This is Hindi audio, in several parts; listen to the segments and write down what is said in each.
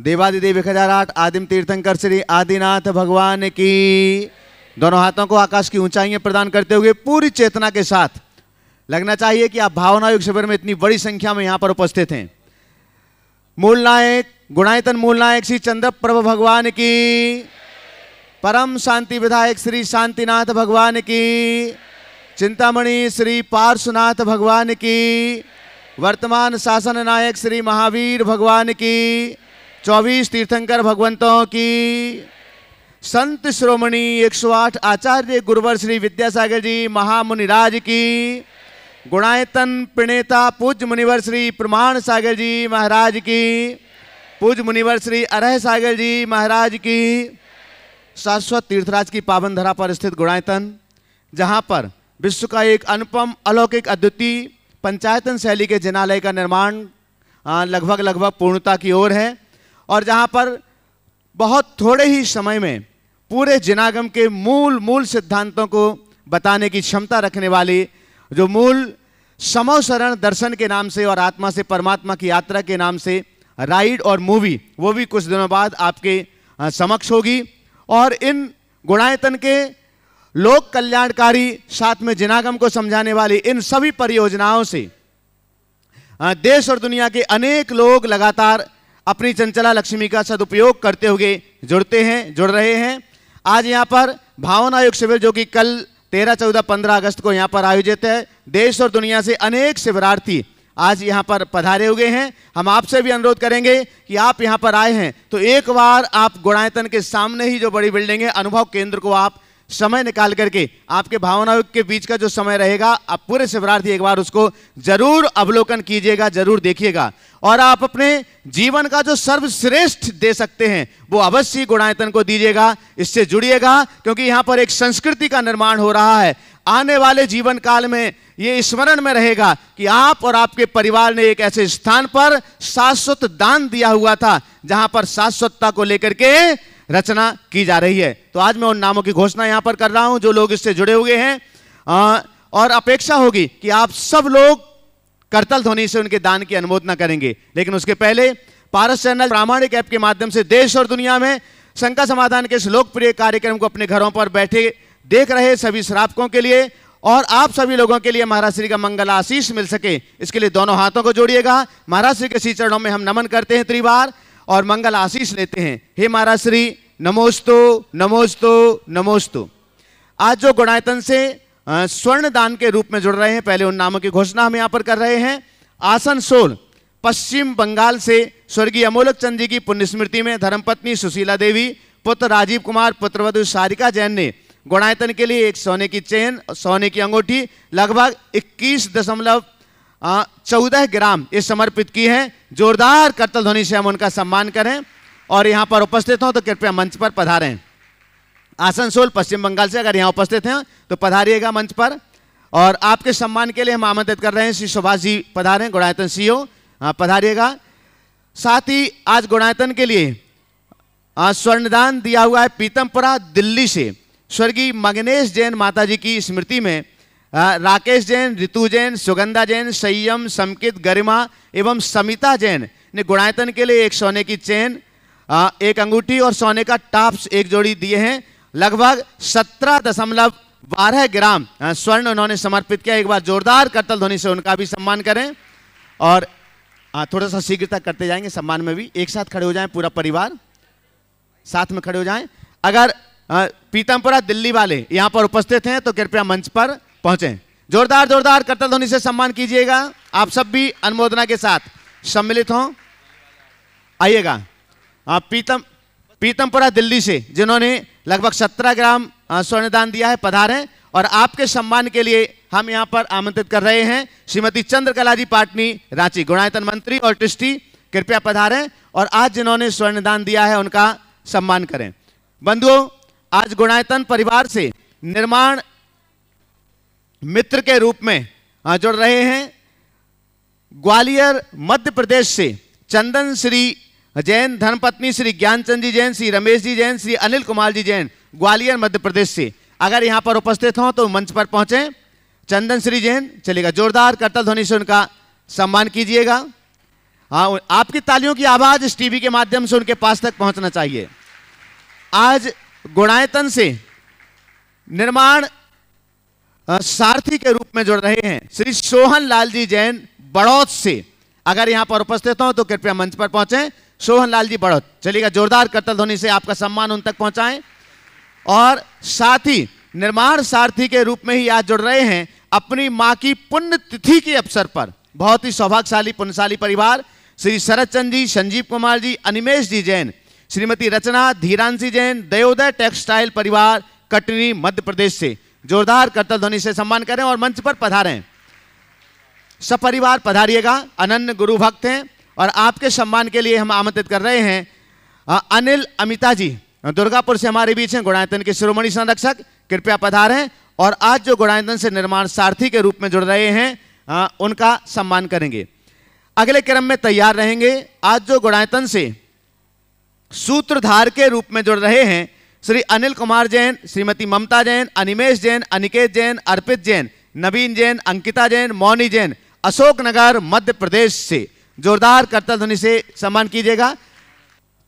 देवादिदेव 1008 आदिम तीर्थंकर श्री आदिनाथ भगवान की। दोनों हाथों को आकाश की ऊंचाइयां प्रदान करते हुए पूरी चेतना के साथ लगना चाहिए कि आप भावना योग शिविर में इतनी बड़ी संख्या में यहां पर उपस्थित हैं। मूल नायक गुणायतन मूल नायक श्री चंद्र प्रभु भगवान की, परम शांति विधायक श्री शांतिनाथ भगवान की, चिंतामणि श्री पार्श्वनाथ भगवान की, वर्तमान शासन नायक श्री महावीर भगवान की, 24 तीर्थंकर भगवंतों की, संत श्रोमणी 108 आचार्य गुरुवर श्री विद्यासागर जी महामुनिराज की, गुणायतन प्रणेता पूज्य मुनिवर श्री प्रमाण सागर जी महाराज की, पूज्य मुनिवर श्री अरह सागर जी महाराज की, शाश्वत तीर्थराज की पावन धरा पर स्थित गुणायतन, जहां पर विश्व का एक अनुपम अलौकिक अद्वितीय पंचायतन शैली के जिनालय का निर्माण लगभग पूर्णता की ओर है, और जहां पर बहुत थोड़े ही समय में पूरे जिनागम के मूल सिद्धांतों को बताने की क्षमता रखने वाली, जो मूल समो शरण दर्शन के नाम से और आत्मा से परमात्मा की यात्रा के नाम से राइड और मूवी, वो भी कुछ दिनों बाद आपके समक्ष होगी। और इन गुणायतन के लोक कल्याणकारी साथ में जिनागम को समझाने वाली इन सभी परियोजनाओं से देश और दुनिया के अनेक लोग लगातार अपनी चंचला लक्ष्मी का सदुपयोग करते हुए जुड़ रहे हैं। आज यहाँ पर भावना योग शिविर जो कि कल 13, 14, 15 अगस्त को यहाँ पर आयोजित है, देश और दुनिया से अनेक शिविरार्थी आज यहाँ पर पधारे हुए हैं। हम आपसे भी अनुरोध करेंगे कि आप यहाँ पर आए हैं तो एक बार आप गुणायतन के सामने ही जो बड़ी बिल्डिंग है अनुभव केंद्र को आप समय निकाल करके, आपके भावना योग के बीच का जो समय रहेगा, आप पूरे शिविरार्थी एक बार उसको जरूर अवलोकन कीजिएगा, जरूर देखिएगा, और आप अपने जीवन का जो सर्वश्रेष्ठ दे सकते हैं वो अवश्य गुणायतन को दीजिएगा। इससे जुड़िएगा, क्योंकि यहाँ पर एक संस्कृति का निर्माण हो रहा है। आने वाले जीवन काल में ये स्मरण में रहेगा कि आप और आपके परिवार ने एक ऐसे स्थान पर शाश्वत दान दिया हुआ था जहां पर शाश्वतता को लेकर के रचना की जा रही है। तो आज मैं उन नामों की घोषणा यहां पर कर रहा हूं जो लोग इससे जुड़े हुए हैं, और अपेक्षा होगी कि आप सब लोग करतल ध्वनि से उनके दान की अनुमोदना करेंगे। लेकिन उसके पहले पारस चैनल प्रामाणिक ऐप के माध्यम से देश और दुनिया में शंका समाधान के इस लोकप्रिय कार्यक्रम को अपने घरों पर बैठे देख रहे सभी श्रावकों के लिए और आप सभी लोगों के लिए महाराज श्री का मंगल आशीष मिल सके, इसके लिए दोनों हाथों को जोड़िएगा। महाराज श्री के श्री चरणों में हम नमन करते हैं त्रिबार और मंगल आशीष लेते हैं। हे महाराज श्री, नमोस्तु नमोस्तु नमोस्तु। आज जो गुणायतन से स्वर्ण दान के रूप में जुड़ रहे हैं, पहले उन नामों की घोषणा हम यहाँ पर कर रहे हैं। आसनसोल पश्चिम बंगाल से स्वर्गीय अमोलक चंद जी की पुण्य स्मृति में धर्मपत्नी सुशीला देवी, पुत्र राजीव कुमार, पुत्रवधु सारिका जैन ने गुणायतन के लिए एक सोने की चेन, सोने की अंगूठी लगभग 21.14 ग्राम ये समर्पित की है। जोरदार करतल ध्वनि से हम उनका सम्मान करें और यहाँ पर उपस्थित हों तो कृपया मंच पर पधारें। आसनसोल पश्चिम बंगाल से अगर यहाँ उपस्थित हैं तो पधारिएगा मंच पर, और आपके सम्मान के लिए हम आमंत्रित कर रहे हैं श्री सुभाष जी पधारें, गुणायतन सीईओ पधारिएगा। साथ ही आज गुणायतन के लिए स्वर्णदान दिया हुआ है पीतमपुरा दिल्ली से स्वर्गीय मगनेश जैन माता जी की स्मृति में राकेश जैन, ऋतु जैन, सुगंधा जैन, संयम, समकित, गरिमा एवं समिता जैन ने गुणायतन के लिए एक सोने की चेन, एक अंगूठी और सोने का टाप्स एक जोड़ी दिए हैं। लगभग 17.12 ग्राम स्वर्ण उन्होंने समर्पित किया। एक बार जोरदार करतल ध्वनि से उनका भी सम्मान करें और थोड़ा सा शीघ्रता करते जाएंगे सम्मान में भी। एक साथ खड़े हो जाएं, पूरा परिवार साथ में खड़े हो जाएं। अगर पीतमपुरा दिल्ली वाले यहां पर उपस्थित हैं तो कृपया मंच पर पहुंचें। जोरदार जोरदार करतल ध्वनि से सम्मान कीजिएगा। आप सब भी अनुमोदना के साथ सम्मिलित हों, आइएगा। पीतमपुरा दिल्ली से जिन्होंने लगभग 17 ग्राम स्वर्णदान दिया है, पधारें। और आपके सम्मान के लिए हम यहां पर आमंत्रित कर रहे हैं श्रीमती चंद्रकला जी पाटनी, रांची, गुणायतन मंत्री और ट्रस्टी, कृपया पधारें और आज जिन्होंने स्वर्णदान दिया है उनका सम्मान करें। बंधुओं, आज गुणायतन परिवार से निर्माण मित्र के रूप में जुड़ रहे हैं ग्वालियर मध्य प्रदेश से चंदन श्री जैन, धर्मपत्नी श्री ज्ञानचंद जी जैन, श्री रमेश जी जैन, श्री अनिल कुमार जी जैन, ग्वालियर मध्य प्रदेश से। अगर यहां पर उपस्थित हों तो मंच पर पहुंचें। चंदन श्री जैन, चलेगा, जोरदार करतल ध्वनि से उनका सम्मान कीजिएगा। हाँ, आपकी तालियों की आवाज इस टीवी के माध्यम से उनके पास तक पहुंचना चाहिए। आज गुणायतन से निर्माण सारथी के रूप में जुड़ रहे हैं श्री सोहन लाल जी जैन बड़ौत से। अगर यहां पर उपस्थित हो तो कृपया मंच पर पहुंचे। सोहन लाल जी बड़ौत, चलिएगा जोरदार करतल ध्वनि से आपका सम्मान उन तक पहुंचाएं। और साथ ही निर्माण सारथी के रूप में ही आज जुड़ रहे हैं अपनी मां की पुण्यतिथि के अवसर पर बहुत ही सौभाग्यशाली पुण्यशाली परिवार श्री शरद चंद जी, संजीव कुमार जी, अनिमेश जी जैन, श्रीमती रचना धीरांशी जैन, दयोदय टेक्सटाइल परिवार कटनी मध्य प्रदेश से। जोरदार करतल ध्वनि से सम्मान करें और मंच पर पधारें। सब परिवार पधारिएगा, अनन्य गुरु भक्त हैं। और आपके सम्मान के लिए हम आमंत्रित कर रहे हैं अनिल अमिता जी, दुर्गापुर से हमारे बीच हैं, गुणायतन के शिरोमणि संरक्षक, कृपया पधारें। और आज जो गुणायतन से निर्माण सारथी के रूप में जुड़ रहे हैं उनका सम्मान करेंगे। अगले क्रम में तैयार रहेंगे आज जो गुणायतन से सूत्रधार के रूप में जुड़ रहे हैं श्री अनिल कुमार जैन, श्रीमती ममता जैन, अनिमेश जैन, अनिकेत जैन, अर्पित जैन, नवीन जैन, अंकिता जैन, मौनी जैन, अशोकनगर मध्य प्रदेश से। जोरदार करतल ध्वनि से सम्मान कीजिएगा।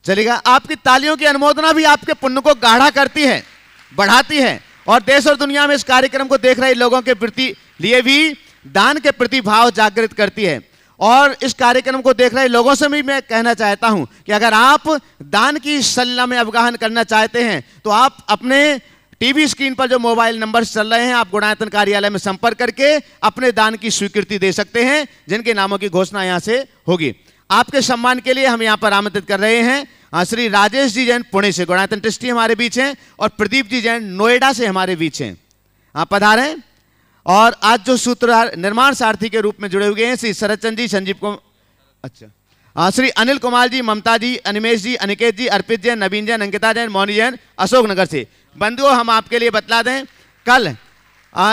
चलेगा, आपकी तालियों की अनुमोदना भी आपके पुण्य को गाढ़ा करती है, बढ़ाती है और देश और दुनिया में इस कार्यक्रम को देख रहे लोगों के प्रति लिए भी दान के प्रति भाव जागृत करती है। और इस कार्यक्रम को देख रहे लोगों से भी मैं कहना चाहता हूं कि अगर आप दान की सल्ला में अवगाहन करना चाहते हैं तो आप अपने टीवी स्क्रीन पर जो मोबाइल नंबर चल रहे हैं आप गुणायतन कार्यालय में संपर्क करके अपने दान की स्वीकृति दे सकते हैं, जिनके नामों की घोषणा यहां से होगी। आपके सम्मान के लिए हम यहां पर आमंत्रित कर रहे हैं श्री राजेश जी जैन पुणे से, गुणायतन ट्रस्टी हमारे बीच हैं, और प्रदीप जी जैन नोएडा से हमारे बीच हैं। आप पधारें। और आज जो सूत्रधार निर्माण सारथी के रूप में जुड़े हुए हैं श्री शरद चंद जी, संजीव कुमार, श्री अनिल कुमार जी, ममता जी, अनिमेश जी, अनिकेत जी, अर्पित जैन, नवीन जैन, अंकिता जैन, मौनी जैन, अशोकनगर से। बंधुओं, हम आपके लिए बतला दें, कल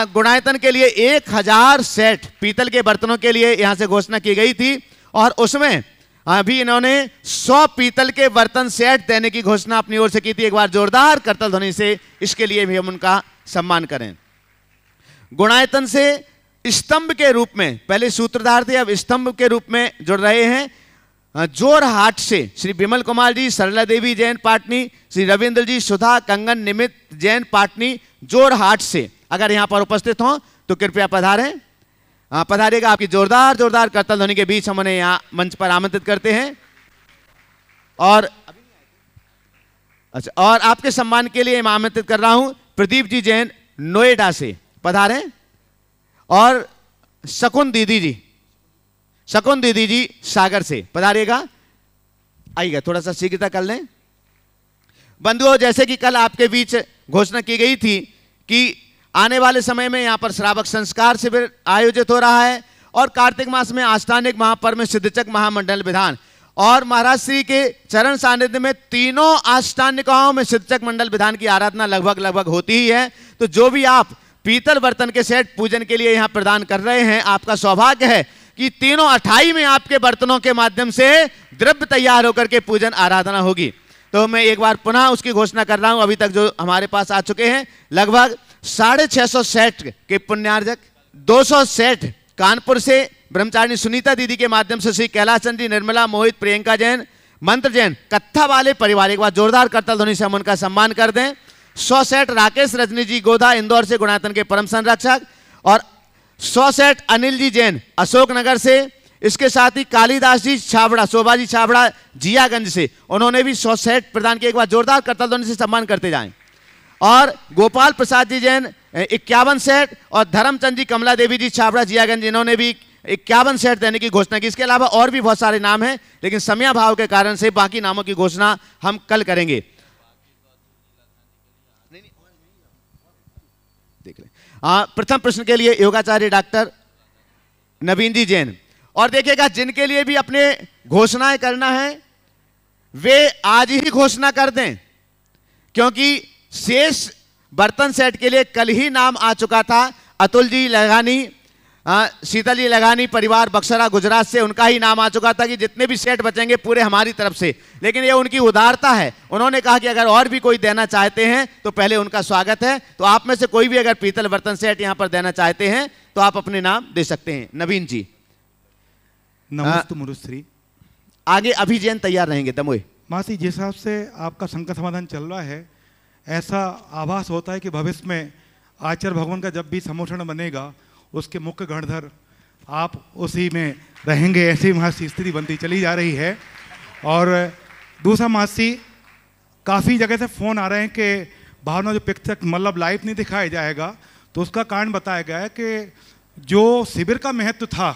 गुणायतन के लिए 1000 सेट पीतल के बर्तनों के लिए यहां से घोषणा की गई थी और उसमें अभी इन्होंने 100 पीतल के बर्तन सेट देने की घोषणा अपनी ओर से की थी। एक बार जोरदार करतल ध्वनि से इसके लिए भी हम उनका सम्मान करें। गुणायतन से स्तंभ के रूप में, पहले सूत्रधार थे, अब स्तंभ के रूप में जुड़ रहे हैं जोरहाट से श्री विमल कुमार जी, सरला देवी जैन पाटनी, श्री रविंद्र जी, सुधा कंगन निमित जैन पाटनी जोरहाट से। अगर यहां पर उपस्थित हों तो कृपया पधारें। पधारिएगा। आपकी जोरदार जोरदार करतल ध्वनि के बीच हम उन्हें यहां मंच पर आमंत्रित करते हैं। और अच्छा, और आपके सम्मान के लिए मैं आमंत्रित कर रहा हूं प्रदीप जी जैन नोएडा से, पधारें। और शकुन दीदी जी सागर से, पधारिएगा। आइएगा, थोड़ा सा शीघ्रता कर लें। बंधुओं, जैसे कि कल आपके बीच घोषणा की गई थी कि आने वाले समय में यहां पर श्रावक संस्कार शिविर आयोजित हो रहा है और कार्तिक मास में आस्थानिक महापर्व में सिद्धचक महामंडल विधान और महाराज श्री के चरण सानिध्य में तीनों आस्थानिकों में सिद्धचक मंडल विधान की आराधना लगभग होती ही है। तो जो भी आप पीतल बर्तन के सेट पूजन के लिए यहां प्रदान कर रहे हैं, आपका सौभाग्य है कि तीनों 28 में आपके बर्तनों के माध्यम से द्रव्य तैयार होकर के पूजन आराधना होगी। तो मैं एक बार पुनः उसकी घोषणा कर रहा हूं। अभी तक जो हमारे पास आ चुके हैं लगभग 650 सेट के पुण्यार्जक, 200 सेट कानपुर से ब्रह्मचारिणी सुनीता दीदी के माध्यम से श्री कैलाश चंद जी, निर्मला, मोहित, प्रियंका जैन, मंत्र जैन, कत्था वाले परिवार। एक बार जोरदार करतल ध्वनि से हम उनका सम्मान कर दें। 100 सेट राकेश रजनी जी गोधा इंदौर से, गुणायतन के परम संरक्षक। और 100 सेट अनिल जी जैन अशोकनगर से। इसके साथ ही कालीदास जी छाबड़ा, शोभा जी छाबड़ा जियागंज से, उन्होंने भी 100 सेट प्रदान किए। एक बार जोरदार करतल ध्वनि से सम्मान करते जाएं। और गोपाल प्रसाद जी जैन 51 सेट और धर्मचंद जी, कमला देवी जी छाबड़ा जियागंज, इन्होंने भी 51 सेट देने की घोषणा की। इसके अलावा और भी बहुत सारे नाम हैं, लेकिन समयाभाव के कारण से बाकी नामों की घोषणा हम कल करेंगे। देख लें। प्रथम प्रश्न के लिए योगाचार्य डॉक्टर नवीन जी जैन। और देखिएगा, जिनके लिए भी अपने घोषणाएं करना है वे आज ही घोषणा कर दें, क्योंकि शेष बर्तन सेट के लिए कल ही नाम आ चुका था। अतुल जी लगानी, शीतल जी लगानी परिवार बक्सरा गुजरात से, उनका ही नाम आ चुका था कि जितने भी सेट बचेंगे पूरे हमारी तरफ से। लेकिन ये उनकी उदारता है, उन्होंने कहा कि अगर और भी कोई देना चाहते हैं तो पहले उनका स्वागत है। तो आप में से कोई भी अगर पीतल बर्तन सेट यहां पर देना चाहते हैं तो आप अपने नाम दे सकते हैं। नवीन जी। नमस्ते मुरुश्री। आगे अभी जैन तैयार रहेंगे। दमोई मासी, जिस हिसाब से आपका संकट समाधान चल रहा है, ऐसा आभास होता है कि भविष्य में आचार्य भगवान का जब भी सम्मोहन बनेगा, उसके मुख्य गणधर आप उसी में रहेंगे, ऐसी मासी स्थिति बनती चली जा रही है। और दूसरा मासी, काफ़ी जगह से फ़ोन आ रहे हैं कि भावना जो पिक्चर मतलब लाइव नहीं दिखाया जाएगा, तो उसका कारण बताया गया है कि जो शिविर का महत्व था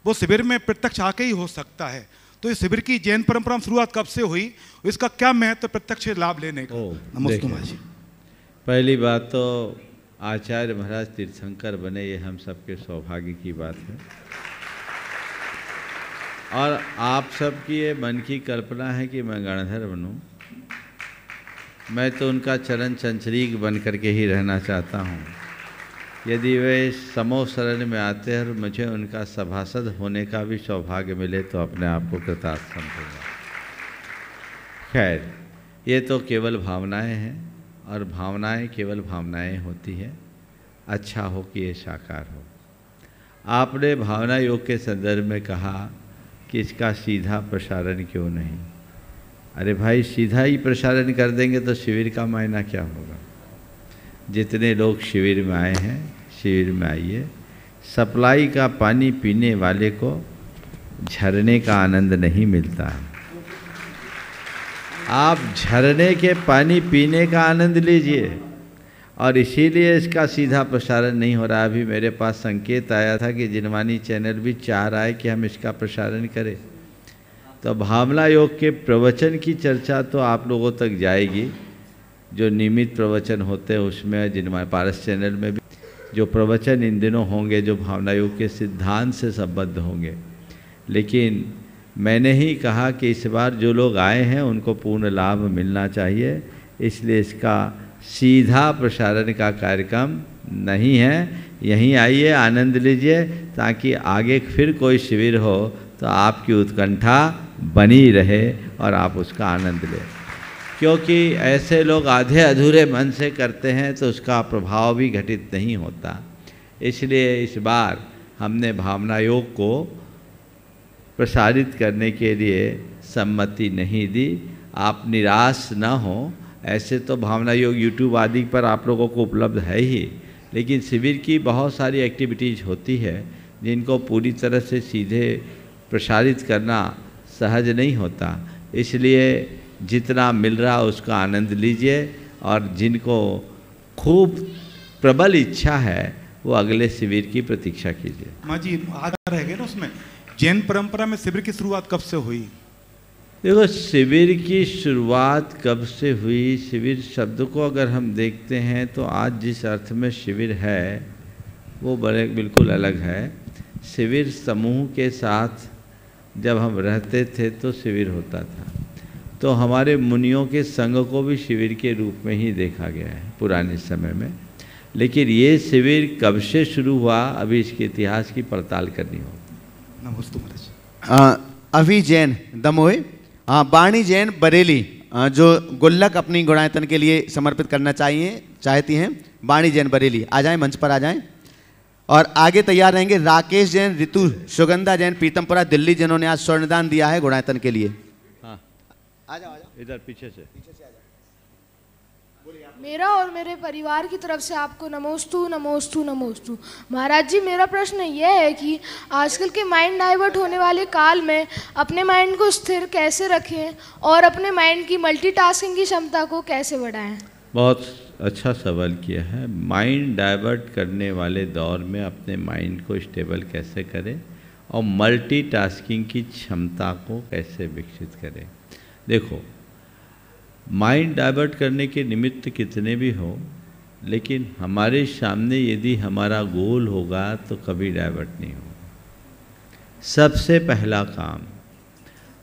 वो शिविर में प्रत्यक्ष आके ही हो सकता है। तो इस शिविर की जैन परंपरा में शुरुआत कब से हुई, इसका क्या महत्व प्रत्यक्ष लाभ लेने का? नमस्ते माजी। पहली बात तो आचार्य महाराज तीर्थंकर बने, ये हम सबके सौभाग्य की बात है। और आप सबकी ये मन की कल्पना है कि मैं गणधर बनूं। मैं तो उनका चरण चंचरीक बन करके ही रहना चाहता हूँ। यदि वे समूह शरण में आते हैं और मुझे उनका सभासद होने का भी सौभाग्य मिले तो अपने आप को कृतार्थ समझूंगा। खैर, ये तो केवल भावनाएं हैं और भावनाएं केवल भावनाएं होती हैं। अच्छा हो कि ये साकार हो। आपने भावना योग के संदर्भ में कहा कि इसका सीधा प्रसारण क्यों नहीं। अरे भाई, सीधा ही प्रसारण कर देंगे तो शिविर का मायना क्या होगा। जितने लोग शिविर में आए हैं, शिविर में आइए। सप्लाई का पानी पीने वाले को झरने का आनंद नहीं मिलता है। आप झरने के पानी पीने का आनंद लीजिए। और इसीलिए इसका सीधा प्रसारण नहीं हो रहा। अभी मेरे पास संकेत आया था कि जिनवानी चैनल भी चाह रहा है कि हम इसका प्रसारण करें। तो भावना योग के प्रवचन की चर्चा तो आप लोगों तक जाएगी। जो नियमित प्रवचन होते हैं उसमें जिनवानी पारस चैनल में भी जो प्रवचन इन दिनों होंगे, जो भावना योग के सिद्धांत से संबद्ध होंगे। लेकिन मैंने ही कहा कि इस बार जो लोग आए हैं उनको पूर्ण लाभ मिलना चाहिए, इसलिए इसका सीधा प्रसारण का कार्यक्रम नहीं है। यहीं आइए, आनंद लीजिए, ताकि आगे फिर कोई शिविर हो तो आपकी उत्कंठा बनी रहे और आप उसका आनंद लें। क्योंकि ऐसे लोग आधे अधूरे मन से करते हैं तो उसका प्रभाव भी घटित नहीं होता। इसलिए इस बार हमने भावना योग को प्रसारित करने के लिए सम्मति नहीं दी। आप निराश न हो। ऐसे तो भावना योग यूट्यूब आदि पर आप लोगों को उपलब्ध है ही, लेकिन शिविर की बहुत सारी एक्टिविटीज़ होती है जिनको पूरी तरह से सीधे प्रसारित करना सहज नहीं होता। इसलिए जितना मिल रहा उसका आनंद लीजिए और जिनको खूब प्रबल इच्छा है वो अगले शिविर की प्रतीक्षा कीजिए। माँ जी, आधार रहेगा ना उसमें, जैन परंपरा में शिविर की शुरुआत कब से हुई? देखो, शिविर की शुरुआत कब से हुई, शिविर शब्द को अगर हम देखते हैं तो आज जिस अर्थ में शिविर है वो बिल्कुल अलग है। शिविर समूह के साथ जब हम रहते थे तो शिविर होता था। तो हमारे मुनियों के संघ को भी शिविर के रूप में ही देखा गया है पुराने समय में। लेकिन ये शिविर कब से शुरू हुआ, अभी इसके इतिहास की पड़ताल करनी होगी। नमस्ते महाराज। अभी जैन दमोई, बाणी जैन बरेली, जो गुल्लक अपनी गुणायतन के लिए समर्पित करना चाहती हैं, बाणी जैन बरेली आ जाएं, मंच पर आ जाएं। और आगे तैयार रहेंगे राकेश जैन, ऋतु, सुगंधा जैन, पीतमपुरा दिल्ली, जिन्होंने आज स्वर्णदान दिया है गुणायतन के लिए। हाँ, आ जाओ इधर पीछे से आ जाओ। मेरा और मेरे परिवार की तरफ से आपको नमोस्तु नमोस्तु नमोस्तु। महाराज जी, मेरा प्रश्न यह है कि आजकल के माइंड डाइवर्ट होने वाले काल में अपने माइंड को स्थिर कैसे रखें और अपने माइंड की मल्टीटास्किंग की क्षमता को कैसे बढ़ाएं? बहुत अच्छा सवाल किया है। माइंड डाइवर्ट करने वाले दौर में अपने माइंड को स्टेबल कैसे करें और मल्टीटास्किंग की क्षमता को कैसे विकसित करें। देखो, माइंड डाइवर्ट करने के निमित्त कितने भी हो, लेकिन हमारे सामने यदि हमारा गोल होगा तो कभी डाइवर्ट नहीं होगा। सबसे पहला काम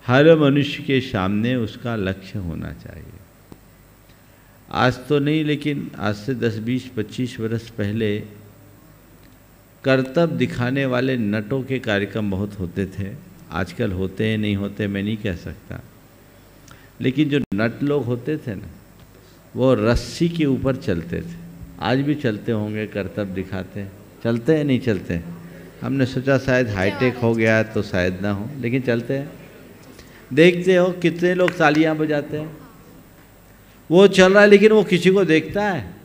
हर मनुष्य के सामने उसका लक्ष्य होना चाहिए। आज तो नहीं, लेकिन आज से 10, 20, 25 वर्ष पहले कर्तव्य दिखाने वाले नटों के कार्यक्रम बहुत होते थे। आजकल होते हैं नहीं होते मैं नहीं कह सकता, लेकिन जो नट लोग होते थे ना, वो रस्सी के ऊपर चलते थे। आज भी चलते होंगे, कर्तव्य दिखाते, चलते हैं नहीं चलते। हमने सोचा शायद हाईटेक हो गया तो शायद ना हो, लेकिन चलते हैं। देखते हो कितने लोग तालियां बजाते हैं, वो चल रहा है लेकिन वो किसी को देखता है,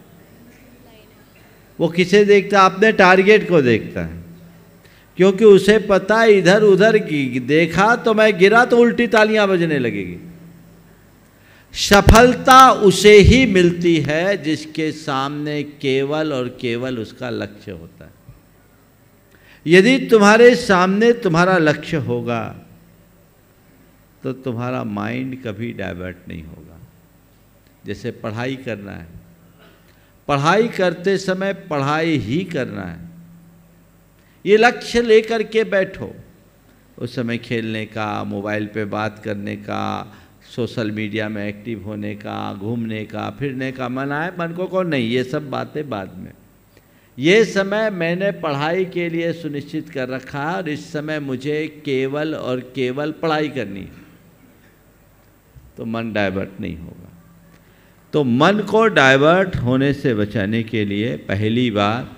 वो किसे देखता है? अपने टारगेट को देखता है, क्योंकि उसे पता है इधर उधर देखा तो मैं गिरा तो उल्टी तालियां बजने लगेगी। सफलता उसे ही मिलती है जिसके सामने केवल और केवल उसका लक्ष्य होता है। यदि तुम्हारे सामने तुम्हारा लक्ष्य होगा तो तुम्हारा माइंड कभी डाइवर्ट नहीं होगा। जैसे पढ़ाई करना है, पढ़ाई करते समय पढ़ाई ही करना है, ये लक्ष्य लेकर के बैठो। उस समय खेलने का, मोबाइल पे बात करने का, सोशल मीडिया में एक्टिव होने का, घूमने का, फिरने का मन आए, मन को नहीं, ये सब बातें बाद में। ये समय मैंने पढ़ाई के लिए सुनिश्चित कर रखा है और इस समय मुझे केवल और केवल पढ़ाई करनी है, तो मन डाइवर्ट नहीं होगा। तो मन को डाइवर्ट होने से बचाने के लिए पहली बात,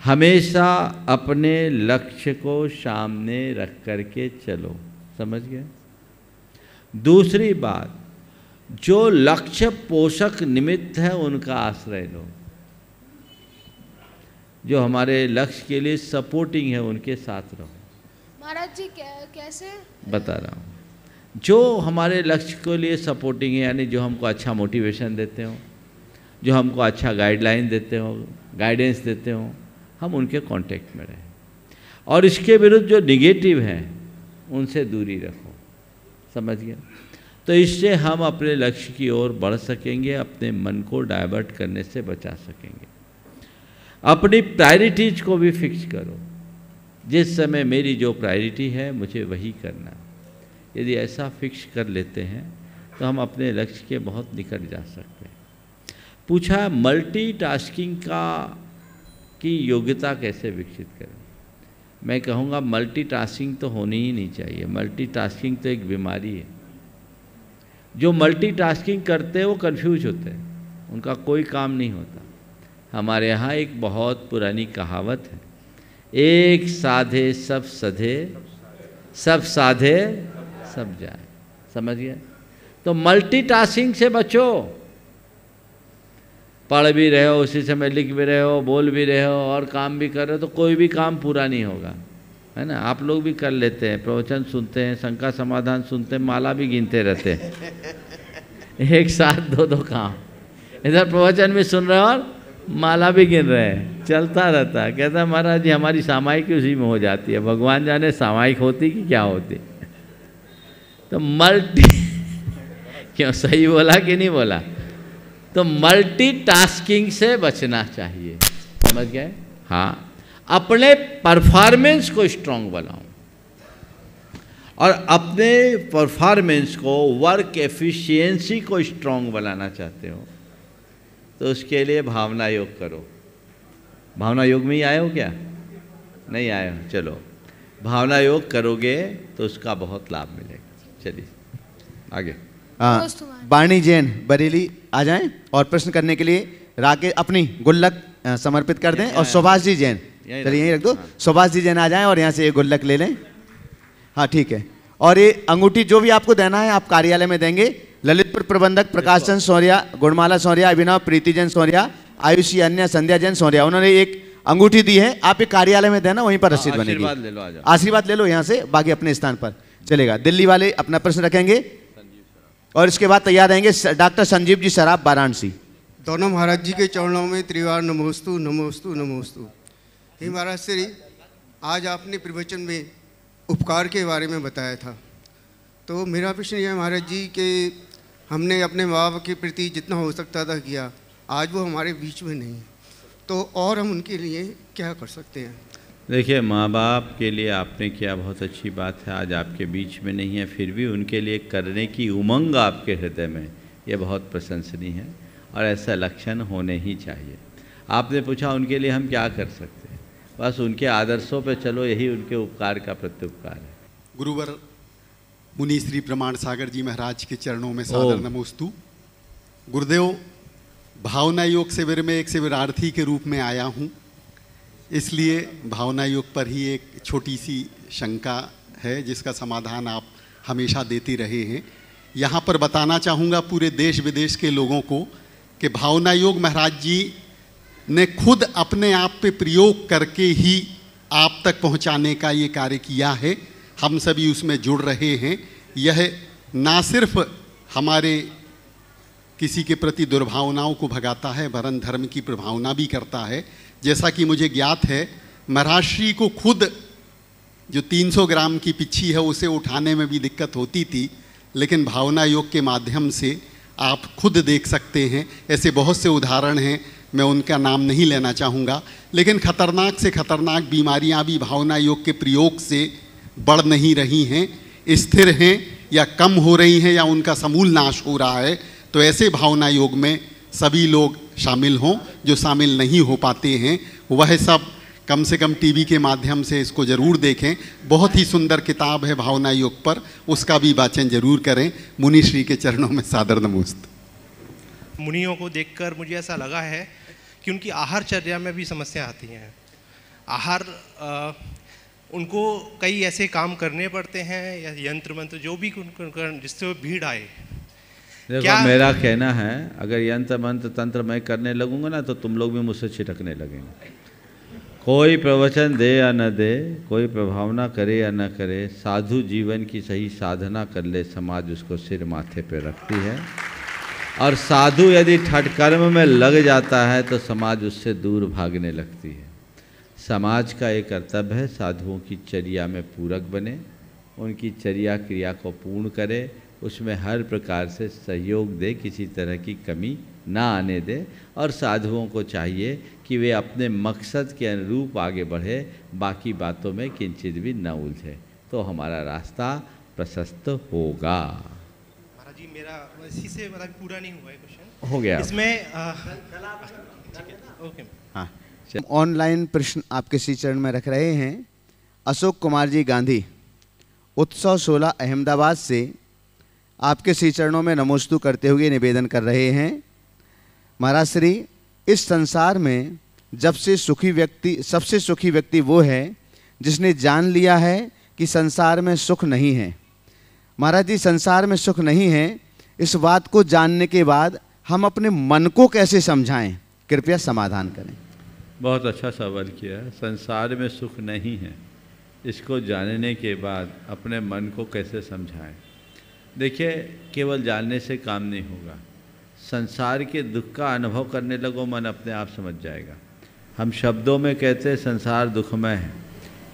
हमेशा अपने लक्ष्य को सामने रख करके चलो, समझ गए? दूसरी बात, जो लक्ष्य पोषक निमित्त है उनका आश्रय लो। जो हमारे लक्ष्य के लिए सपोर्टिंग है उनके साथ रहो। महाराज जी कैसे? बता रहा हूँ। जो हमारे लक्ष्य के लिए सपोर्टिंग है, यानी जो हमको अच्छा मोटिवेशन देते हो, जो हमको अच्छा गाइडलाइन देते हो, गाइडेंस देते हो, हम उनके कांटेक्ट में रहें। और इसके विरुद्ध जो निगेटिव हैं उनसे दूरी रखो, समझ गए? तो इससे हम अपने लक्ष्य की ओर बढ़ सकेंगे, अपने मन को डाइवर्ट करने से बचा सकेंगे। अपनी प्रायोरिटीज को भी फिक्स करो, जिस समय मेरी जो प्रायोरिटी है मुझे वही करना। यदि ऐसा फिक्स कर लेते हैं तो हम अपने लक्ष्य के बहुत निकट जा सकते हैं। पूछा मल्टीटास्किंग की योग्यता कैसे विकसित करें? मैं कहूँगा मल्टीटास्किंग तो होनी ही नहीं चाहिए। मल्टीटास्किंग तो एक बीमारी है। जो मल्टीटास्किंग करते हैं वो कंफ्यूज होते हैं, उनका कोई काम नहीं होता। हमारे यहाँ एक बहुत पुरानी कहावत है, एक साधे सब सधे, सब साधे सब जाए, समझ गए? तो मल्टीटास्किंग से बचो। पढ़ भी रहे हो, उसी समय लिख भी रहे हो, बोल भी रहे हो और काम भी कर रहे हो, तो कोई भी काम पूरा नहीं होगा, है ना? आप लोग भी कर लेते हैं, प्रवचन सुनते हैं, शंका समाधान सुनते हैं, माला भी गिनते रहते हैं। एक साथ दो काम, इधर प्रवचन भी सुन रहे हैं और माला भी गिन रहे हैं, चलता रहता है। कहता है महाराज जी हमारी सामायिक उसी में हो जाती है, भगवान जाने सामायिक होती कि क्या होती। तो क्यों, सही बोला कि नहीं बोला? तो मल्टीटास्किंग से बचना चाहिए, समझ गए? हाँ, अपने परफॉर्मेंस को स्ट्रांग बनाओ और अपने परफॉर्मेंस को, वर्क एफिशिएंसी को स्ट्रांग बनाना चाहते हो तो उसके लिए भावना योग करो। भावना योग में ही आए हो क्या? नहीं आए हो? चलो, भावना योग करोगे तो उसका बहुत लाभ मिलेगा। चलिए आगे। वाणी जैन बरेली आ जाएं और प्रश्न करने के लिए राकेश अपनी गुल्लक समर्पित कर दें। और सुभाष जी जैन, चलिए यहीं रख दो। सुभाष जी जैन आ जाएं और यहाँ से ये गुल्लक ले लें। हाँ ठीक है। और ये अंगूठी जो भी आपको देना है आप कार्यालय में देंगे। ललितपुर प्रबंधक प्रकाश चंद सौर्या, गुणमाला सौर्या, अभिनव प्रीति जैन सौर्या, आयुषी अन्य संध्या जैन सौर्या, उन्होंने एक अंगूठी दी है, आप एक कार्यालय में देना, वहीं पर रसीद बनेगी। आशीर्वाद ले लो यहाँ से, बाकी अपने स्थान पर चलेगा। दिल्ली वाले अपना प्रश्न रखेंगे और इसके बाद तैयार रहेंगे डॉक्टर संजीव जी सराफ, वाराणसी। दोनों महाराज जी के चरणों में त्रिवार नमोस्तु नमोस्तु नमोस्तु। हे महाराज श्री, आज आपने प्रवचन में उपकार के बारे में बताया था, तो मेरा प्रश्न यह है महाराज जी कि हमने अपने माँ बाप के प्रति जितना हो सकता था किया, आज वो हमारे बीच में नहीं, तो और हम उनके लिए क्या कर सकते हैं? देखिए, माँ बाप के लिए आपने किया, बहुत अच्छी बात है, आज आपके बीच में नहीं है, फिर भी उनके लिए करने की उमंग आपके हृदय में, ये बहुत प्रशंसनीय है और ऐसा लक्षण होने ही चाहिए। आपने पूछा उनके लिए हम क्या कर सकते हैं, बस उनके आदर्शों पे चलो, यही उनके उपकार का प्रत्युपकार है। गुरुवर मुनि श्री प्रमाण सागर जी महाराज के चरणों में सादर नमोस्तु। गुरुदेव, भावना योग शिविर में एक शिविरार्थी के रूप में आया हूँ, इसलिए भावना योग पर ही एक छोटी सी शंका है जिसका समाधान आप हमेशा देते रहे हैं। यहाँ पर बताना चाहूँगा पूरे देश विदेश के लोगों को कि भावना योग महाराज जी ने खुद अपने आप पे प्रयोग करके ही आप तक पहुँचाने का ये कार्य किया है। हम सभी उसमें जुड़ रहे हैं। यह ना सिर्फ हमारे किसी के प्रति दुर्भावनाओं को भगाता है वरन धर्म की प्रभावना भी करता है। जैसा कि मुझे ज्ञात है, महाराज श्री को खुद जो 300 ग्राम की पिच्छी है उसे उठाने में भी दिक्कत होती थी, लेकिन भावना योग के माध्यम से आप खुद देख सकते हैं। ऐसे बहुत से उदाहरण हैं, मैं उनका नाम नहीं लेना चाहूँगा, लेकिन खतरनाक से खतरनाक बीमारियाँ भी भावना योग के प्रयोग से बढ़ नहीं रही हैं, स्थिर हैं या कम हो रही हैं या उनका समूल नाश हो रहा है। तो ऐसे भावना योग में सभी लोग शामिल हों। जो शामिल नहीं हो पाते हैं वह सब कम से कम टीवी के माध्यम से इसको ज़रूर देखें। बहुत ही सुंदर किताब है भावना योग पर, उसका भी वाचन जरूर करें। मुनि श्री के चरणों में सादर नमोस्तु। मुनियों को देखकर मुझे ऐसा लगा है कि उनकी आहारचर्या में भी समस्या आती हैं। आहार उनको कई ऐसे काम करने पड़ते हैं या यंत्र मंत्र जो भी जिससे भीड़ आए। देखो, मेरा कहना है अगर यंत्र मंत्र तंत्र मैं करने लगूंगा ना तो तुम लोग भी मुझसे छिटकने लगेंगे। कोई प्रवचन दे या न दे, कोई प्रभावना करे या न करे, साधु जीवन की सही साधना कर ले, समाज उसको सिर माथे पे रखती है। और साधु यदि ठटकर्म में लग जाता है तो समाज उससे दूर भागने लगती है। समाज का एक कर्तव्य है साधुओं की चर्या में पूरक बने, उनकी चर्या क्रिया को पूर्ण करे, उसमें हर प्रकार से सहयोग दे, किसी तरह की कमी ना आने दे। और साधुओं को चाहिए कि वे अपने मकसद के अनुरूप आगे बढ़े, बाकी बातों में किंचित भी न उलझे, तो हमारा रास्ता प्रशस्त होगा। महाराज जी, मेरा इसी से मतलब पूरा नहीं हुआ है क्वेश्चन। हो गया इसमें ओके। हाँ, ऑनलाइन प्रश्न आपके श्री चरण में रख रहे हैं। अशोक कुमार जी गांधी, उत्सव 16 अहमदाबाद से आपके श्री चरणों में नमोस्तु करते हुए निवेदन कर रहे हैं। महाराज श्री, इस संसार में सबसे सुखी व्यक्ति वो है जिसने जान लिया है कि संसार में सुख नहीं है। महाराज जी, संसार में सुख नहीं है, इस बात को जानने के बाद हम अपने मन को कैसे समझाएं? कृपया समाधान करें। बहुत अच्छा सवाल किया। संसार में सुख नहीं है, इसको जानने के बाद अपने मन को कैसे समझाएं? देखिए, केवल जानने से काम नहीं होगा। संसार के दुख का अनुभव करने लगो, मन अपने आप समझ जाएगा। हम शब्दों में कहते हैं संसार दुखमय है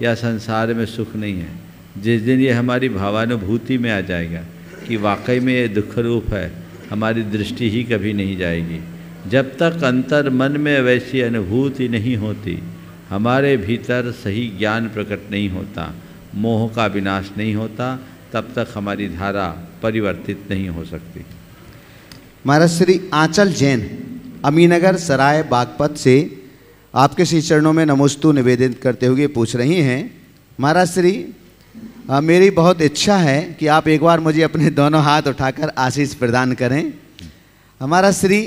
या संसार में सुख नहीं है। जिस दिन ये हमारी भावानुभूति में आ जाएगा कि वाकई में ये दुख रूप है, हमारी दृष्टि ही कभी नहीं जाएगी। जब तक अंतर मन में वैसी अनुभूति नहीं होती, हमारे भीतर सही ज्ञान प्रकट नहीं होता, मोह का विनाश नहीं होता, तब तक हमारी धारा परिवर्तित नहीं हो सकती। महाराज श्री आंचल जैन, अमीनगर सराय बागपत से आपके श्री चरणों में नमोस्तु निवेदित करते हुए पूछ रही हैं। महाराज श्री, मेरी बहुत इच्छा है कि आप एक बार मुझे अपने दोनों हाथ उठाकर आशीष प्रदान करें। हमारा श्री,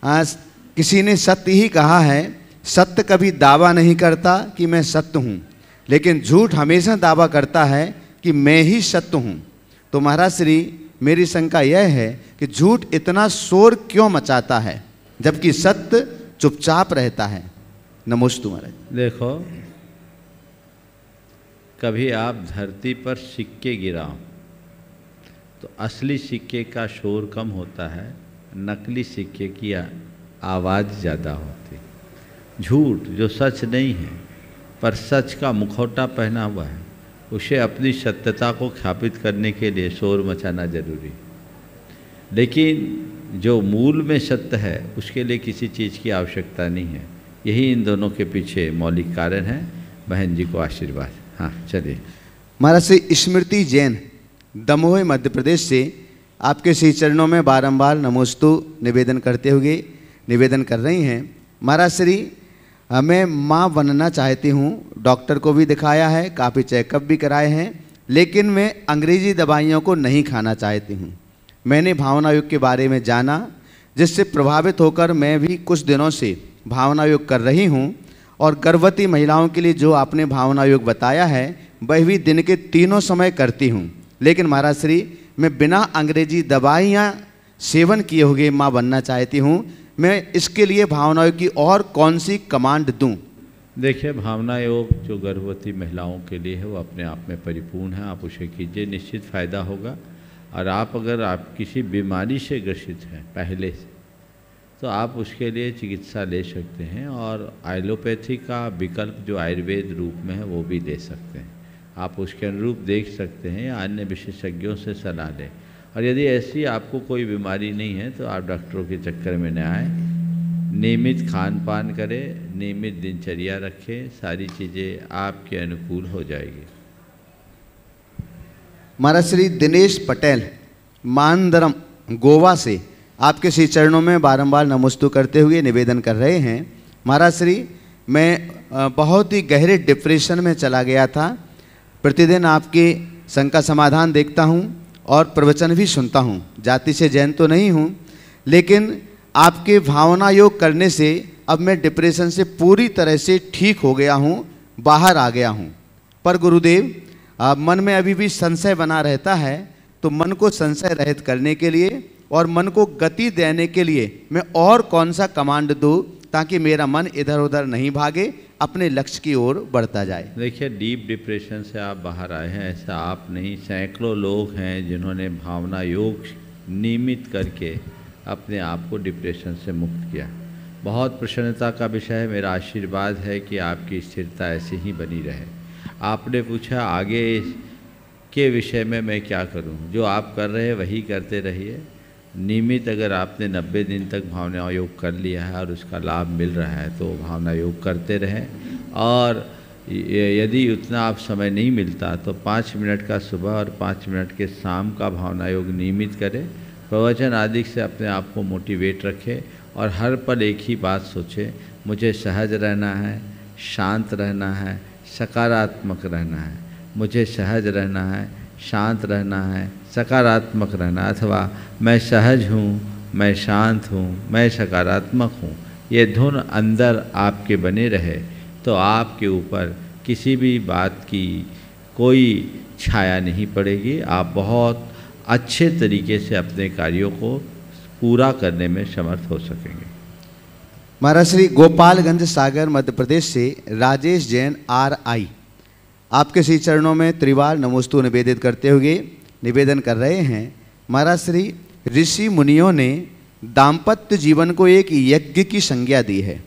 किसी ने सत्य ही कहा है, सत्य कभी दावा नहीं करता कि मैं सत्य हूँ, लेकिन झूठ हमेशा दावा करता है कि मैं ही सत्य हूँ। तो महाराज श्री, मेरी शंका यह है कि झूठ इतना शोर क्यों मचाता है जबकि सत्य चुपचाप रहता है? नमोस्तु महाराज। देखो, कभी आप धरती पर सिक्के गिराओ तो असली सिक्के का शोर कम होता है, नकली सिक्के की आवाज़ ज़्यादा होती। झूठ जो सच नहीं है पर सच का मुखौटा पहना हुआ है, उसे अपनी सत्यता को ख्यापित करने के लिए शोर मचाना जरूरी। लेकिन जो मूल में सत्य है उसके लिए किसी चीज़ की आवश्यकता नहीं है। यही इन दोनों के पीछे मौलिक कारण है। बहन जी को आशीर्वाद। हाँ, चलिए। महाराज श्री स्मृति जैन, दमोह मध्य प्रदेश से आपके श्री चरणों में बारंबार नमोस्तु निवेदन करते हुए निवेदन कर रही हैं। महाराज श्री, मैं माँ बनना चाहती हूँ, डॉक्टर को भी दिखाया है, काफ़ी चेकअप भी कराए हैं, लेकिन मैं अंग्रेजी दवाइयों को नहीं खाना चाहती हूँ। मैंने भावना योग के बारे में जाना, जिससे प्रभावित होकर मैं भी कुछ दिनों से भावना योग कर रही हूँ और गर्भवती महिलाओं के लिए जो आपने भावना योग बताया है वह भी दिन के तीनों समय करती हूँ। लेकिन महाराज श्री मैं बिना अंग्रेजी दवाइयाँ सेवन किए हुए माँ बनना चाहती हूँ, मैं इसके लिए भावनाओं की और कौन सी कमांड दूँ? देखिए, भावना योग जो गर्भवती महिलाओं के लिए है वो अपने आप में परिपूर्ण है, आप उसे कीजिए, निश्चित फ़ायदा होगा। और अगर आप किसी बीमारी से ग्रसित हैं पहले से, तो आप उसके लिए चिकित्सा ले सकते हैं, और एलोपैथी का विकल्प जो आयुर्वेद रूप में है वो भी ले सकते हैं। आप उसके अनुरूप देख सकते हैं या अन्य विशेषज्ञों से सलाह लें। और यदि ऐसी आपको कोई बीमारी नहीं है तो आप डॉक्टरों के चक्कर में न आए, नियमित खान पान करें, नियमित दिनचर्या रखें, सारी चीज़ें आपके अनुकूल हो जाएगी। महाराज श्री दिनेश पटेल मानदरम गोवा से आपके श्री चरणों में बारंबार नमस्तु करते हुए निवेदन कर रहे हैं। महाराज श्री मैं बहुत ही गहरे डिप्रेशन में चला गया था, प्रतिदिन आपके शंका समाधान देखता हूँ और प्रवचन भी सुनता हूँ। जाति से जैन तो नहीं हूँ, लेकिन आपके भावना योग करने से अब मैं डिप्रेशन से पूरी तरह से ठीक हो गया हूँ, बाहर आ गया हूँ। पर गुरुदेव मन में अभी भी संशय बना रहता है, तो मन को संशय रहित करने के लिए और मन को गति देने के लिए मैं और कौन सा कमांड दूँ ताकि मेरा मन इधर उधर नहीं भागे, अपने लक्ष्य की ओर बढ़ता जाए? देखिए, डीप डिप्रेशन से आप बाहर आए हैं ऐसा आप नहीं, सैकड़ों लोग हैं जिन्होंने भावना योग नियमित करके अपने आप को डिप्रेशन से मुक्त किया। बहुत प्रसन्नता का विषय है, मेरा आशीर्वाद है कि आपकी स्थिरता ऐसी ही बनी रहे। आपने पूछा आगे के विषय में मैं क्या करूं? जो आप कर रहे हैं वही करते रहिए। नियमित अगर आपने 90 दिन तक भावना योग कर लिया है और उसका लाभ मिल रहा है तो भावना योग करते रहें। और यदि उतना आप समय नहीं मिलता तो 5 मिनट का सुबह और 5 मिनट के शाम का भावना योग नियमित करें। प्रवचन आदि से अपने आप को मोटिवेट रखें और हर पल एक ही बात सोचें, मुझे सहज रहना है, शांत रहना है, सकारात्मक रहना है। मुझे सहज रहना है, शांत रहना है, सकारात्मक रहना, अथवा मैं सहज हूँ, मैं शांत हूँ, मैं सकारात्मक हूँ। ये धुन अंदर आपके बने रहे तो आपके ऊपर किसी भी बात की कोई छाया नहीं पड़ेगी। आप बहुत अच्छे तरीके से अपने कार्यों को पूरा करने में समर्थ हो सकेंगे। महाराज श्री गोपालगंज सागर मध्य प्रदेश से राजेश जैन RI आपके श्री चरणों में त्रिवार नमोस्तु निवेदित करते हुए निवेदन कर रहे हैं। महाराज श्री ऋषि मुनियों ने दाम्पत्य जीवन को एक यज्ञ की संज्ञा दी है।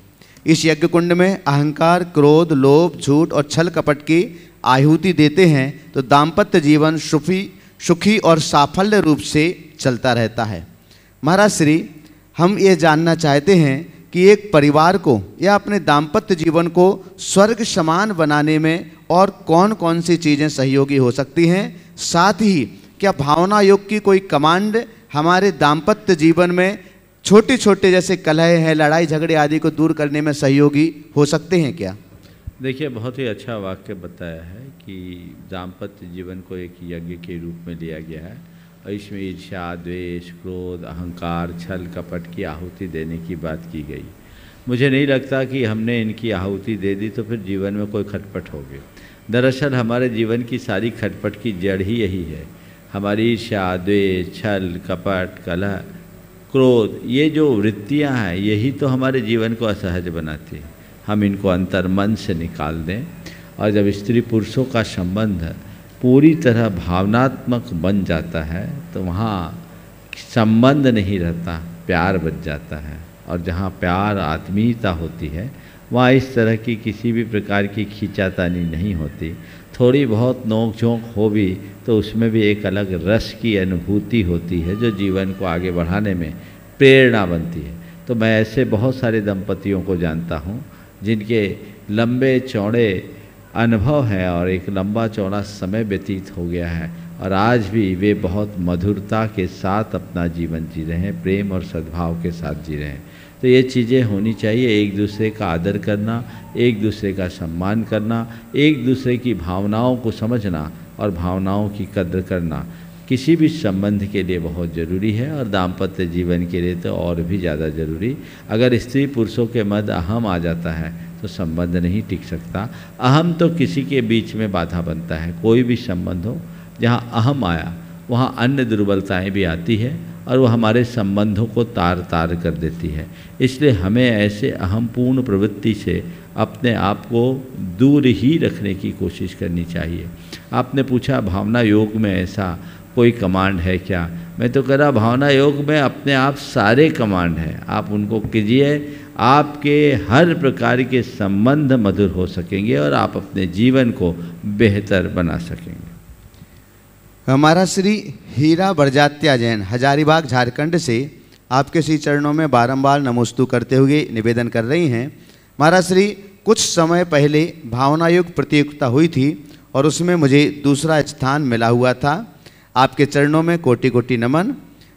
इस यज्ञ कुंड में अहंकार, क्रोध, लोभ, झूठ और छल कपट की आहुति देते हैं तो दाम्पत्य जीवन सुखी और साफल्य रूप से चलता रहता है। महाराज श्री हम ये जानना चाहते हैं कि एक परिवार को या अपने दाम्पत्य जीवन को स्वर्ग समान बनाने में और कौन कौन सी चीज़ें सहयोगी हो सकती हैं, साथ ही क्या भावना योग की कोई कमांड हमारे दाम्पत्य जीवन में छोटे छोटे जैसे कलह है, लड़ाई झगड़े आदि को दूर करने में सहयोगी हो सकते हैं क्या? देखिए, बहुत ही अच्छा वाक्य बताया है कि दाम्पत्य जीवन को एक यज्ञ के रूप में लिया गया है और इसमें ईर्ष्या, द्वेष, क्रोध, अहंकार, छल कपट की आहुति देने की बात की गई। मुझे नहीं लगता कि हमने इनकी आहुति दे दी तो फिर जीवन में कोई खटपट होगी। दरअसल हमारे जीवन की सारी खटपट की जड़ ही यही है। हमारी ईर्ष्या, द्वेष, छल कपट, कलह, क्रोध, ये जो वृत्तियाँ हैं यही तो हमारे जीवन को असहज बनाती है। हम इनको अंतर्मन से निकाल दें और जब स्त्री पुरुषों का संबंध पूरी तरह भावनात्मक बन जाता है तो वहाँ संबंध नहीं रहता, प्यार बच जाता है। और जहाँ प्यार, आत्मीयता होती है वहाँ इस तरह की किसी भी प्रकार की खींचातानी नहीं होती। थोड़ी बहुत नोक झोंक हो भी तो उसमें भी एक अलग रस की अनुभूति होती है जो जीवन को आगे बढ़ाने में प्रेरणा बनती है। तो मैं ऐसे बहुत सारे दंपतियों को जानता हूँ जिनके लंबे चौड़े अनुभव है और एक लंबा चौड़ा समय व्यतीत हो गया है और आज भी वे बहुत मधुरता के साथ अपना जीवन जी रहे हैं, प्रेम और सद्भाव के साथ जी रहे हैं। तो ये चीज़ें होनी चाहिए, एक दूसरे का आदर करना, एक दूसरे का सम्मान करना, एक दूसरे की भावनाओं को समझना और भावनाओं की कद्र करना किसी भी संबंध के लिए बहुत ज़रूरी है और दाम्पत्य जीवन के लिए तो और भी ज़्यादा ज़रूरी। अगर स्त्री पुरुषों के मध्य अहम आ जाता है तो संबंध नहीं टिक सकता। अहम तो किसी के बीच में बाधा बनता है, कोई भी संबंध हो जहाँ अहम आया वहाँ अन्य दुर्बलताएं भी आती है और वो हमारे संबंधों को तार तार कर देती है। इसलिए हमें ऐसे अहमपूर्ण प्रवृत्ति से अपने आप को दूर ही रखने की कोशिश करनी चाहिए। आपने पूछा भावना योग में ऐसा कोई कमांड है क्या? मैं तो कह रहा भावना योग में अपने आप सारे कमांड हैं, आप उनको कीजिए, आपके हर प्रकार के संबंध मधुर हो सकेंगे और आप अपने जीवन को बेहतर बना सकेंगे। हमारा श्री हीरा बरजात्या जैन हजारीबाग झारखंड से आपके श्री चरणों में बारंबार नमोस्तु करते हुए निवेदन कर रही हैं। महाराज श्री, कुछ समय पहले भावना योग प्रतियोगिता हुई थी और उसमें मुझे दूसरा स्थान मिला हुआ था। आपके चरणों में कोटि कोटि नमन।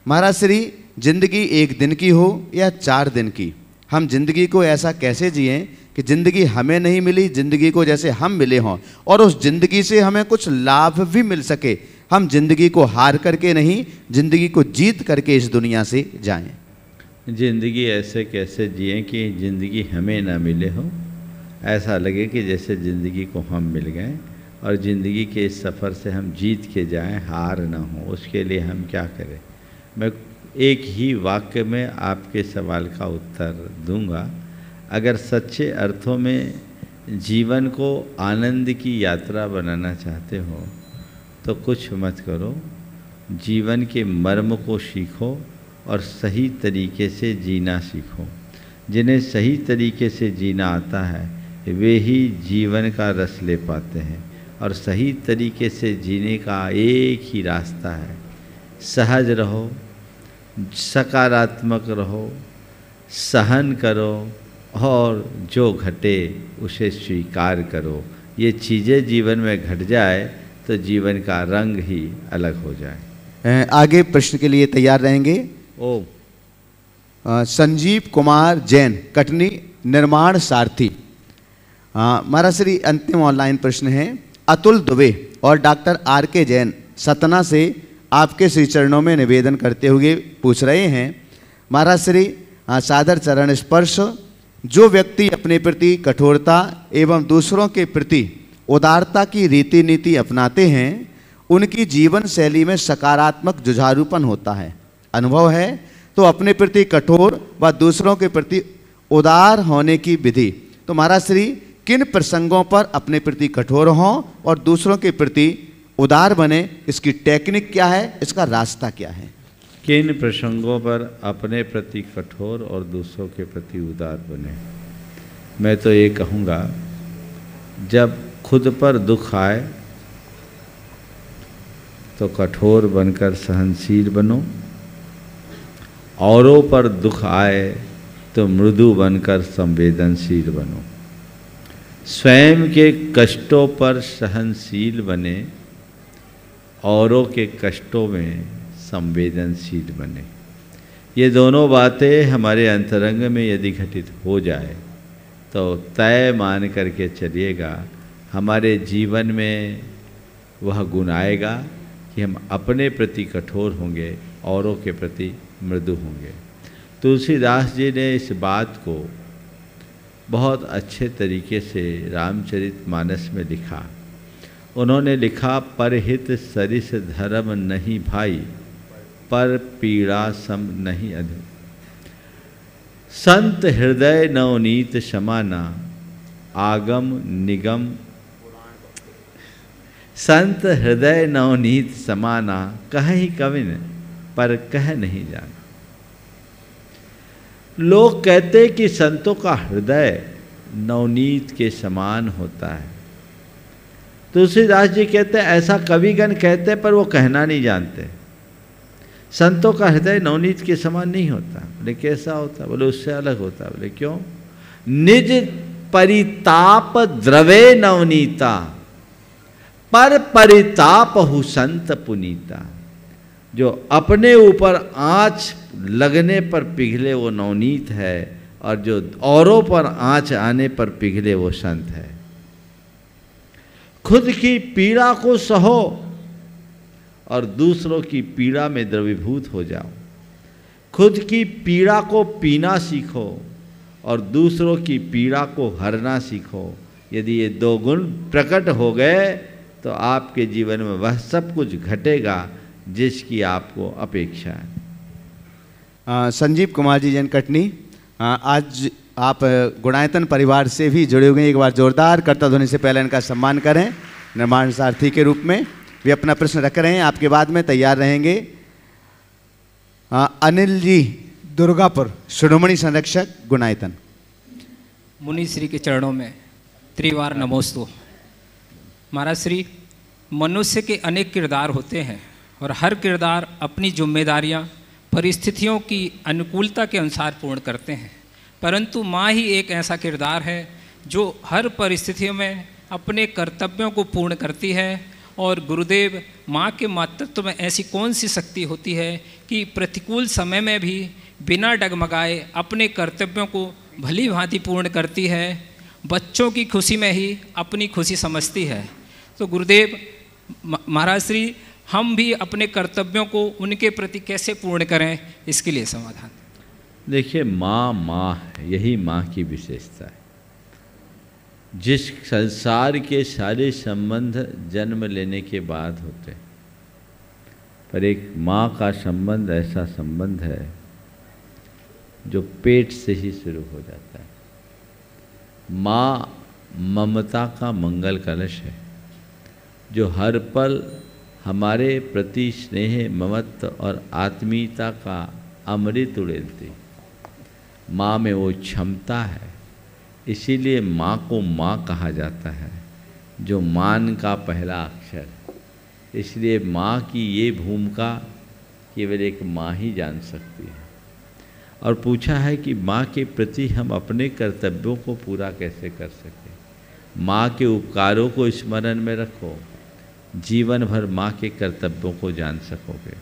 महाराज श्री, जिंदगी एक दिन की हो या 4 दिन की, हम जिंदगी को ऐसा कैसे जिएं कि जिंदगी हमें नहीं मिली, जिंदगी को जैसे हम मिले हों और उस जिंदगी से हमें कुछ लाभ भी मिल सके। हम जिंदगी को हार करके नहीं, जिंदगी को जीत करके इस दुनिया से जाएं। जिंदगी ऐसे कैसे जिएं कि जिंदगी हमें ना मिले हो, ऐसा लगे कि जैसे ज़िंदगी को हम मिल गए और ज़िंदगी के इस सफ़र से हम जीत के जाएं, हार ना हो। उसके लिए हम क्या करें? मैं एक ही वाक्य में आपके सवाल का उत्तर दूंगा। अगर सच्चे अर्थों में जीवन को आनंद की यात्रा बनाना चाहते हो तो कुछ मत करो, जीवन के मर्म को सीखो और सही तरीके से जीना सीखो। जिन्हें सही तरीके से जीना आता है वे ही जीवन का रस ले पाते हैं और सही तरीके से जीने का एक ही रास्ता है, सहज रहो, सकारात्मक रहो, सहन करो और जो घटे उसे स्वीकार करो। ये चीज़ें जीवन में घट जाए तो जीवन का रंग ही अलग हो जाए। आगे प्रश्न के लिए तैयार रहेंगे। संजीव कुमार जैन, कटनी निर्माण सारथी। महाराज श्री, अंतिम ऑनलाइन प्रश्न है। अतुल दुबे और डॉक्टर RK जैन सतना से आपके श्री चरणों में निवेदन करते हुए पूछ रहे हैं। महाराज श्री, सादर चरण स्पर्श। जो व्यक्ति अपने प्रति कठोरता एवं दूसरों के प्रति उदारता की रीति नीति अपनाते हैं उनकी जीवन शैली में सकारात्मक जुझारूपन होता है। अनुभव है तो अपने प्रति कठोर व दूसरों के प्रति उदार होने की विधि। तो महाराज श्री, किन प्रसंगों पर अपने प्रति कठोर हों और दूसरों के प्रति उदार बने, इसकी टेक्निक क्या है, इसका रास्ता क्या है? किन प्रसंगों पर अपने प्रति कठोर और दूसरों के प्रति उदार बने? मैं तो ये कहूँगा, जब खुद पर दुख आए तो कठोर बनकर सहनशील बनो, औरों पर दुख आए तो मृदु बनकर संवेदनशील बनो। स्वयं के कष्टों पर सहनशील बने, औरों के कष्टों में संवेदनशील बने। ये दोनों बातें हमारे अंतरंग में यदि घटित हो जाए तो तय मान करके चलिएगा, हमारे जीवन में वह गुण आएगा कि हम अपने प्रति कठोर होंगे, औरों के प्रति मृदु होंगे। तुलसीदास जी ने इस बात को बहुत अच्छे तरीके से रामचरितमानस में लिखा। उन्होंने लिखा, परहित सरिस धर्म नहीं भाई, पर पीड़ा सम नहीं अधु। संत हृदय नवनीत समाना, आगम निगम। संत हृदय नवनीत समाना, कहि कविन पर कह नहीं जाना। लोग कहते कि संतों का हृदय नवनीत के समान होता है। तुलसीदास जी कहते ऐसा कविगण कहते पर वो कहना नहीं जानते। संतों का हृदय नवनीत के समान नहीं होता। बोले कैसा होता? बोले उससे अलग होता। बोले क्यों? निज परिताप द्रवे नवनीता, पर परिताप हु संत पुनीता। जो अपने ऊपर आँच लगने पर पिघले वो नवनीत है और जो औरों पर आँच आने पर पिघले वो संत है। खुद की पीड़ा को सहो और दूसरों की पीड़ा में द्रवीभूत हो जाओ। खुद की पीड़ा को पीना सीखो और दूसरों की पीड़ा को हरना सीखो। यदि ये 2 गुण प्रकट हो गए तो आपके जीवन में वह सब कुछ घटेगा जिसकी आपको अपेक्षा है। संजीव कुमार जी जैन कटनी, आज आप गुणायतन परिवार से भी जुड़े हुए हैं। एक बार जोरदार करता ध्वनि से पहले इनका सम्मान करें निर्माण सारथी के रूप में। वे अपना प्रश्न रख रहे हैं, आपके बाद में तैयार रहेंगे। अनिल जी दुर्गापुर, शिरोमणि संरक्षक गुणायतन। मुनि श्री के चरणों में त्रिवार नमोस्तु। महाराज श्री, मनुष्य के अनेक किरदार होते हैं और हर किरदार अपनी जिम्मेदारियां परिस्थितियों की अनुकूलता के अनुसार पूर्ण करते हैं, परंतु माँ ही एक ऐसा किरदार है जो हर परिस्थितियों में अपने कर्तव्यों को पूर्ण करती है। और गुरुदेव, माँ के मातृत्व में ऐसी कौन सी शक्ति होती है कि प्रतिकूल समय में भी बिना डगमगाए अपने कर्तव्यों को भली भांति पूर्ण करती है, बच्चों की खुशी में ही अपनी खुशी समझती है। तो गुरुदेव महाराज श्री, हम भी अपने कर्तव्यों को उनके प्रति कैसे पूर्ण करें, इसके लिए समाधान। देखिए, माँ है, यही माँ की विशेषता है। जिस संसार के सारे संबंध जन्म लेने के बाद होते हैं, पर एक माँ का संबंध ऐसा संबंध है जो पेट से ही शुरू हो जाता है। माँ ममता का मंगल कलश है जो हर पल हमारे प्रति स्नेह, ममत्व और आत्मीयता का अमृत उड़ेलती। माँ में वो क्षमता है, इसीलिए माँ को माँ कहा जाता है, जो मान का पहला अक्षर। इसलिए माँ की ये भूमिका केवल एक माँ ही जान सकती है। और पूछा है कि माँ के प्रति हम अपने कर्तव्यों को पूरा कैसे कर सकें। माँ के उपकारों को स्मरण में रखो, जीवन भर माँ के कर्तव्यों को जान सकोगे।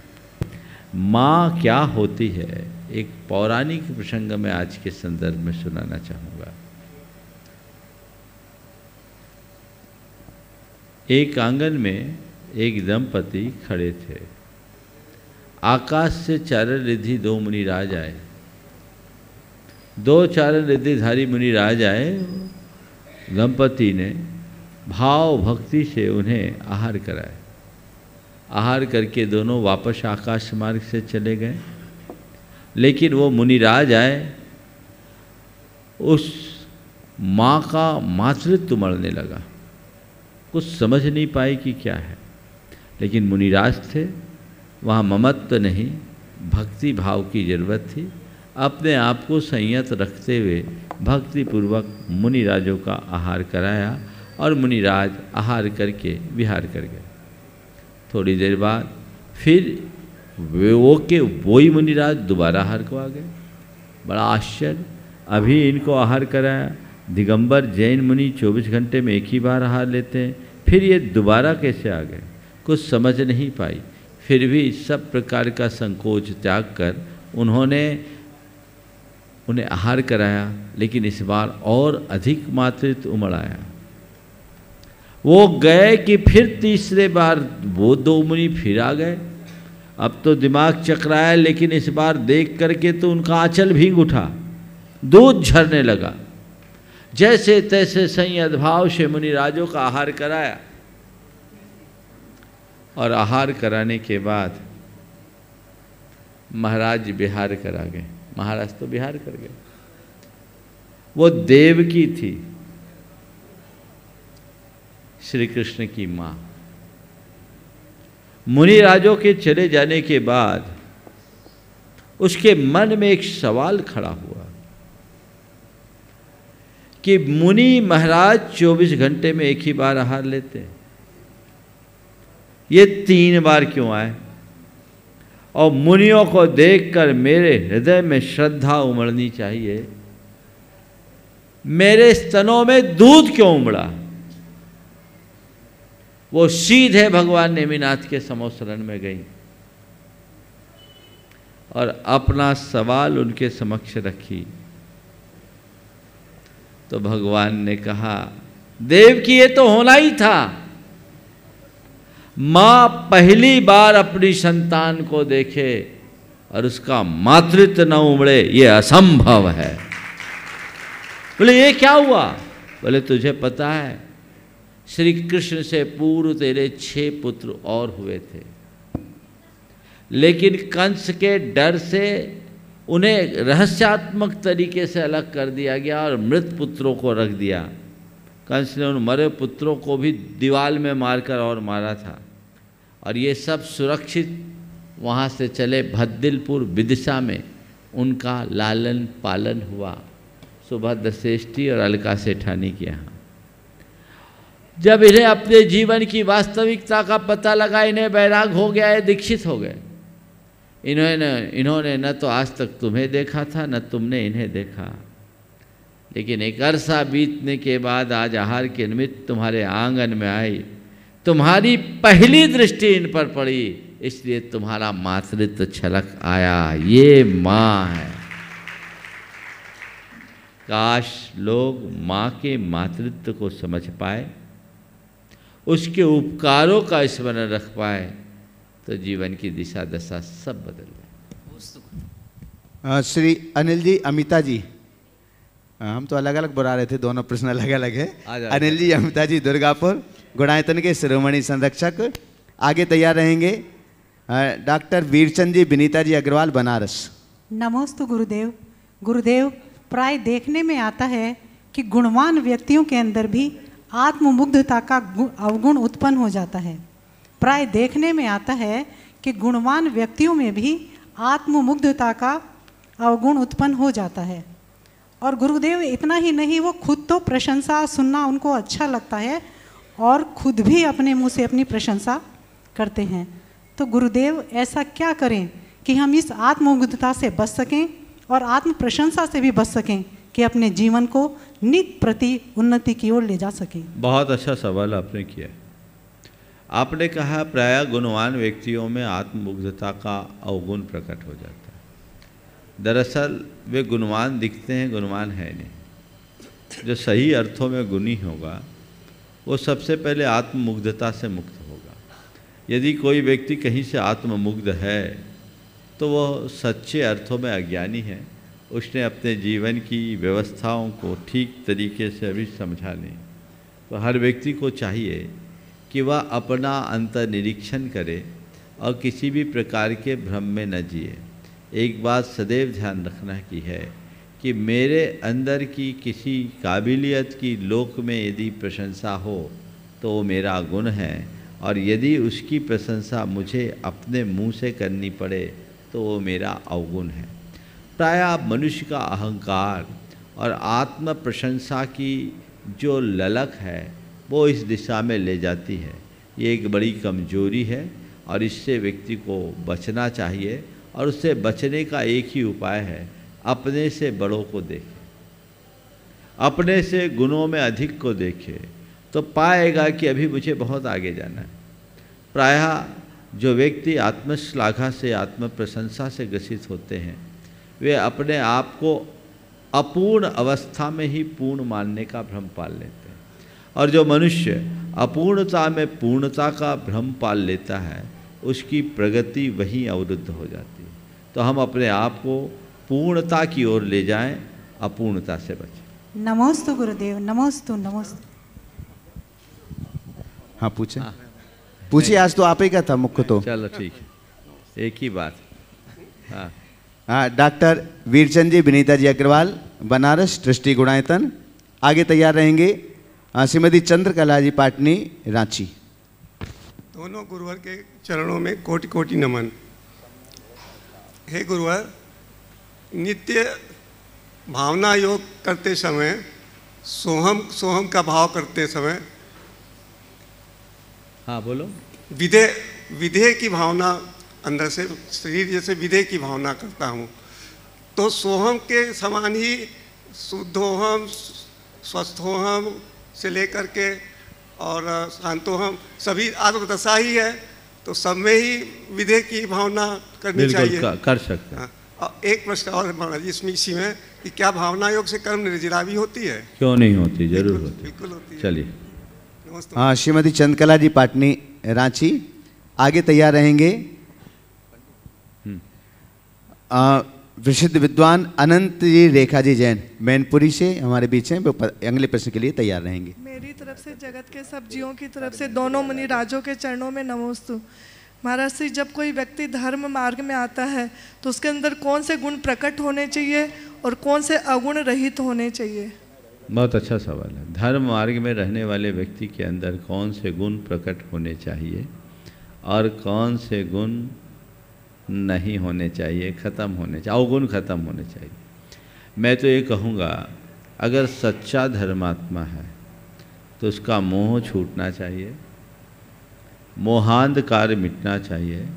माँ क्या होती है, एक पौराणिक प्रसंग में आज के संदर्भ में सुनाना चाहूँगा। एक आंगन में एक दंपति खड़े थे। आकाश से चारण रिद्धि दो मुनिराज आए। दो चारण रिद्धिधारी मुनिराज आए। दंपति ने भाव भक्ति से उन्हें आहार कराया। आहार करके दोनों वापस आकाश मार्ग से चले गए। लेकिन वो मुनिराज आए, उस माँ का मातृत्व मरने लगा। कुछ समझ नहीं पाए कि क्या है, लेकिन मुनिराज थे, वहाँ ममत्व नहीं, भक्ति भाव की जरूरत थी। अपने आप को संयत रखते हुए भक्तिपूर्वक मुनिराजों का आहार कराया और मुनिराज आहार करके विहार कर गए। थोड़ी देर बाद फिर वही मुनिराज दोबारा आहार को आ गए। बड़ा आश्चर्य, अभी इनको आहार कराया। दिगंबर जैन मुनि 24 घंटे में एक ही बार आहार लेते हैं, फिर ये दोबारा कैसे आ गए? कुछ समझ नहीं पाई। फिर भी सब प्रकार का संकोच त्याग कर उन्होंने उन्हें आहार कराया, लेकिन इस बार और अधिक मातृत्व उमड़ आया। वो गए कि फिर तीसरे बार वो दो मुनि फिर आ गए। अब तो दिमाग चकराया, लेकिन इस बार देख करके तो उनका आंचल भीग उठा, दूध झरने लगा। जैसे तैसे संयत भाव से मुनिराजों का आहार कराया और आहार कराने के बाद महाराज विहार करा गए। महाराज तो विहार कर गए। वो देवकी थी, श्री कृष्ण की माँ। मुनिराजों के चले जाने के बाद उसके मन में एक सवाल खड़ा हुआ कि मुनि महाराज 24 घंटे में एक ही बार आहार लेते हैं, ये 3 बार क्यों आए? और मुनियों को देखकर मेरे हृदय में श्रद्धा उमड़नी चाहिए, मेरे स्तनों में दूध क्यों उमड़ा? वो सीधे भगवान नेमिनाथ के समोशरण में गई और अपना सवाल उनके समक्ष रखी। तो भगवान ने कहा, देव की ये तो होना ही था। माँ पहली बार अपनी संतान को देखे और उसका मातृत्व न उमड़े, ये असंभव है। बोले ये क्या हुआ? बोले तुझे पता है, श्री कृष्ण से पूर्व तेरे 6 पुत्र और हुए थे, लेकिन कंस के डर से उन्हें रहस्यात्मक तरीके से अलग कर दिया गया और मृत पुत्रों को रख दिया। कंस ने उन मरे पुत्रों को भी दीवार में मारकर और मारा था, और ये सब सुरक्षित वहाँ से चले भद्दिलपुर विदिशा में उनका लालन पालन हुआ, सुभद्र श्रेष्ठी और अलका सेठानी के यहाँ। जब इन्हें अपने जीवन की वास्तविकता का पता लगा, इन्हें वैराग हो गया है, दीक्षित हो गए। इन्होंने न तो आज तक तुम्हें देखा था, न तुमने इन्हें देखा, लेकिन एक अरसा बीतने के बाद आज आहार के निमित्त तुम्हारे आंगन में आई, तुम्हारी पहली दृष्टि इन पर पड़ी, इसलिए तुम्हारा मातृत्व छलक आया। ये माँ है। काश लोग माँ के मातृत्व को समझ पाए, उसके उपकारों का स्मरण रख पाए, तो जीवन की दिशा दशा सब बदल गए। श्री अनिल जी, अमिता जी, हम तो अलग अलग बुला रहे थे, दोनों प्रश्न अलग अलग है। अनिल जी, अमिता जी, दुर्गापुर, गुणायतन के शिरोमणि संरक्षक। आगे तैयार रहेंगे डॉक्टर वीरचंद जी, विनीता जी अग्रवाल, बनारस। नमोस्तु गुरुदेव। गुरुदेव, प्राय देखने में आता है कि गुणवान व्यक्तियों के अंदर भी आत्ममुग्धता का अवगुण उत्पन्न हो जाता है। प्राय देखने में आता है कि गुणवान व्यक्तियों में भी आत्ममुग्धता का अवगुण उत्पन्न हो जाता है। और गुरुदेव, इतना ही नहीं, वो खुद तो प्रशंसा सुनना उनको अच्छा लगता है और खुद भी अपने मुंह से अपनी प्रशंसा करते हैं। तो गुरुदेव, ऐसा क्या करें कि हम इस आत्ममुग्धता से बच सकें और आत्म प्रशंसा से भी बच सकें कि अपने जीवन को नित प्रति उन्नति की ओर ले जा सकें? बहुत अच्छा सवाल आपने किया। आपने कहा प्रायः गुणवान व्यक्तियों में आत्ममुग्धता का अवगुण प्रकट हो जाता है। दरअसल वे गुणवान दिखते हैं, गुणवान है नहीं। जो सही अर्थों में गुणी होगा वो सबसे पहले आत्ममुग्धता से मुक्त होगा। यदि कोई व्यक्ति कहीं से आत्ममुग्ध है तो वह सच्चे अर्थों में अज्ञानी है, उसने अपने जीवन की व्यवस्थाओं को ठीक तरीके से अभी समझा नहीं। तो हर व्यक्ति को चाहिए कि वह अपना अंतर्निरीक्षण करे और किसी भी प्रकार के भ्रम में न जिए। एक बात सदैव ध्यान रखना की है कि मेरे अंदर की किसी काबिलियत की लोक में यदि प्रशंसा हो तो वो मेरा गुण है, और यदि उसकी प्रशंसा मुझे अपने मुंह से करनी पड़े तो वो मेरा अवगुण है। प्रायः मनुष्य का अहंकार और आत्म प्रशंसा की जो ललक है वो इस दिशा में ले जाती है। ये एक बड़ी कमजोरी है और इससे व्यक्ति को बचना चाहिए, और उससे बचने का एक ही उपाय है, अपने से बड़ों को देखे, अपने से गुणों में अधिक को देखे, तो पाएगा कि अभी मुझे बहुत आगे जाना है। प्रायः जो व्यक्ति आत्मश्लाघा से, आत्म प्रशंसा से ग्रसित होते हैं, वे अपने आप को अपूर्ण अवस्था में ही पूर्ण मानने का भ्रम पाल लेते हैं, और जो मनुष्य अपूर्णता में पूर्णता का भ्रम पाल लेता है उसकी प्रगति वहीं अवरुद्ध हो जाती है। तो हम अपने आप को पूर्णता की ओर ले जाएं, अपूर्णता से बचें। नमोस्तु गुरुदेव, नमोस्तु नमोस्तु। हाँ पूछे, पूछिए, आज तो आप ही का था मुख्य। तो चलो ठीक है, एक ही बात। हाँ हाँ, डॉक्टर वीरचंद जी, विनीता जी अग्रवाल, बनारस, ट्रस्टी गुणायतन। आगे तैयार रहेंगे श्रीमती चंद्रकला जी, पाटनी, रांची। दोनों गुरुवर के चरणों में कोटि कोटि नमन। हे गुरुवर, नित्य भावना योग करते समय, सोहम सोहम का भाव करते समय, हाँ बोलो, विधेय की भावना अंदर से, शरीर जैसे विधेय की भावना करता हूँ, तो सोहम के समान ही शुद्धोहम, स्वस्थोहम से लेकर के और शांतोहम सभी आत्मदशा ही है, तो सब में ही विधेय की भावना करनी चाहिए। कर सकते हैं। और एक प्रश्न और महाराज इसमें इसी में कि क्या भावना योग से कर्म निर्जरा भी होती है? क्यों नहीं होती, जरूर होती, बिल्कुल होती है। चलिए। हाँ, श्रीमती चंद्रकला जी, पाटनी, रांची। आगे तैयार रहेंगे विशिष्ट विद्वान अनंत जी रेखा जी जैन मैनपुरी से हमारे बीच हैं, वो अगले प्रश्न के लिए तैयार रहेंगे। मेरी तरफ से जगत के सब जीवों की तरफ से दोनों मुनि राजों के चरणों में नमोस्तु। महाराज श्री, जब कोई व्यक्ति धर्म मार्ग में आता है तो उसके अंदर कौन से गुण प्रकट होने चाहिए और कौन से अगुण रहित होने चाहिए? बहुत अच्छा सवाल है। धर्म मार्ग में रहने वाले व्यक्ति के अंदर कौन से गुण प्रकट होने चाहिए और कौन से गुण नहीं होने चाहिए, ख़त्म होने चाहिए, अवगुण ख़त्म होने चाहिए। मैं तो ये कहूँगा, अगर सच्चा धर्मात्मा है तो उसका मोह छूटना चाहिए, मोहांधकार मिटना चाहिए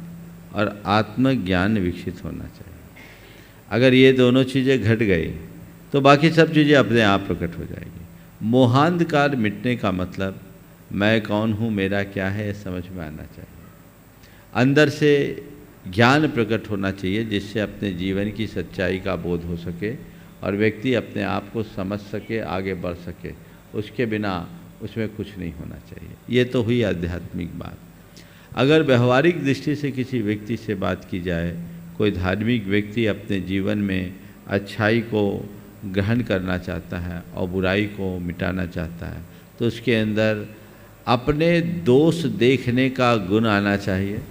और आत्मज्ञान विकसित होना चाहिए। अगर ये दोनों चीज़ें घट गई तो बाकी सब चीज़ें अपने आप प्रकट हो जाएगी। मोहांधकार मिटने का मतलब मैं कौन हूँ, मेरा क्या है, ये समझ में आना चाहिए। अंदर से ज्ञान प्रकट होना चाहिए जिससे अपने जीवन की सच्चाई का बोध हो सके और व्यक्ति अपने आप को समझ सके, आगे बढ़ सके। उसके बिना उसमें कुछ नहीं होना चाहिए। ये तो हुई आध्यात्मिक बात। अगर व्यवहारिक दृष्टि से किसी व्यक्ति से बात की जाए, कोई धार्मिक व्यक्ति अपने जीवन में अच्छाई को ग्रहण करना चाहता है और बुराई को मिटाना चाहता है, तो उसके अंदर अपने दोष देखने का गुण आना चाहिए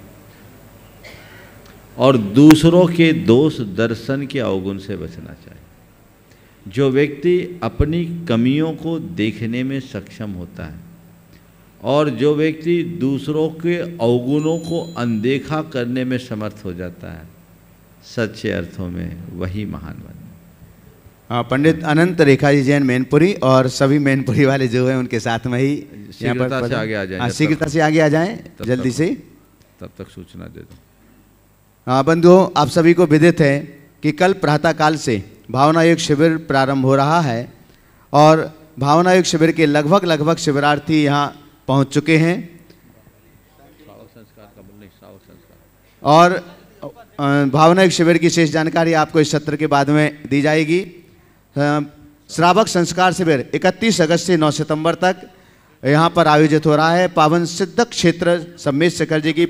और दूसरों के दोष दर्शन के अवगुण से बचना चाहिए। जो व्यक्ति अपनी कमियों को देखने में सक्षम होता है और जो व्यक्ति दूसरों के अवगुणों को अनदेखा करने में समर्थ हो जाता है, सच्चे अर्थों में वही महान बने। पंडित अनंत रेखा जी जैन मैनपुरी और सभी मैनपुरी वाले जो हैं उनके साथ में ही शीघ्रता से आगे आ जाएं। शीघ्रता से आगे आ जाएं जल्दी से, तब तक सूचना दे दो। हाँ बंधुओं, आप सभी को विदित है कि कल प्रातःकाल से भावना योग शिविर प्रारंभ हो रहा है और भावना योग शिविर के लगभग शिविरार्थी यहाँ पहुँच चुके हैं और भावना योग शिविर की शेष जानकारी आपको इस सत्र के बाद में दी जाएगी। श्रावक संस्कार शिविर 31 अगस्त से 9 सितंबर तक यहाँ पर आयोजित हो रहा है पावन सिद्ध क्षेत्र सम्मेश शेखर जी की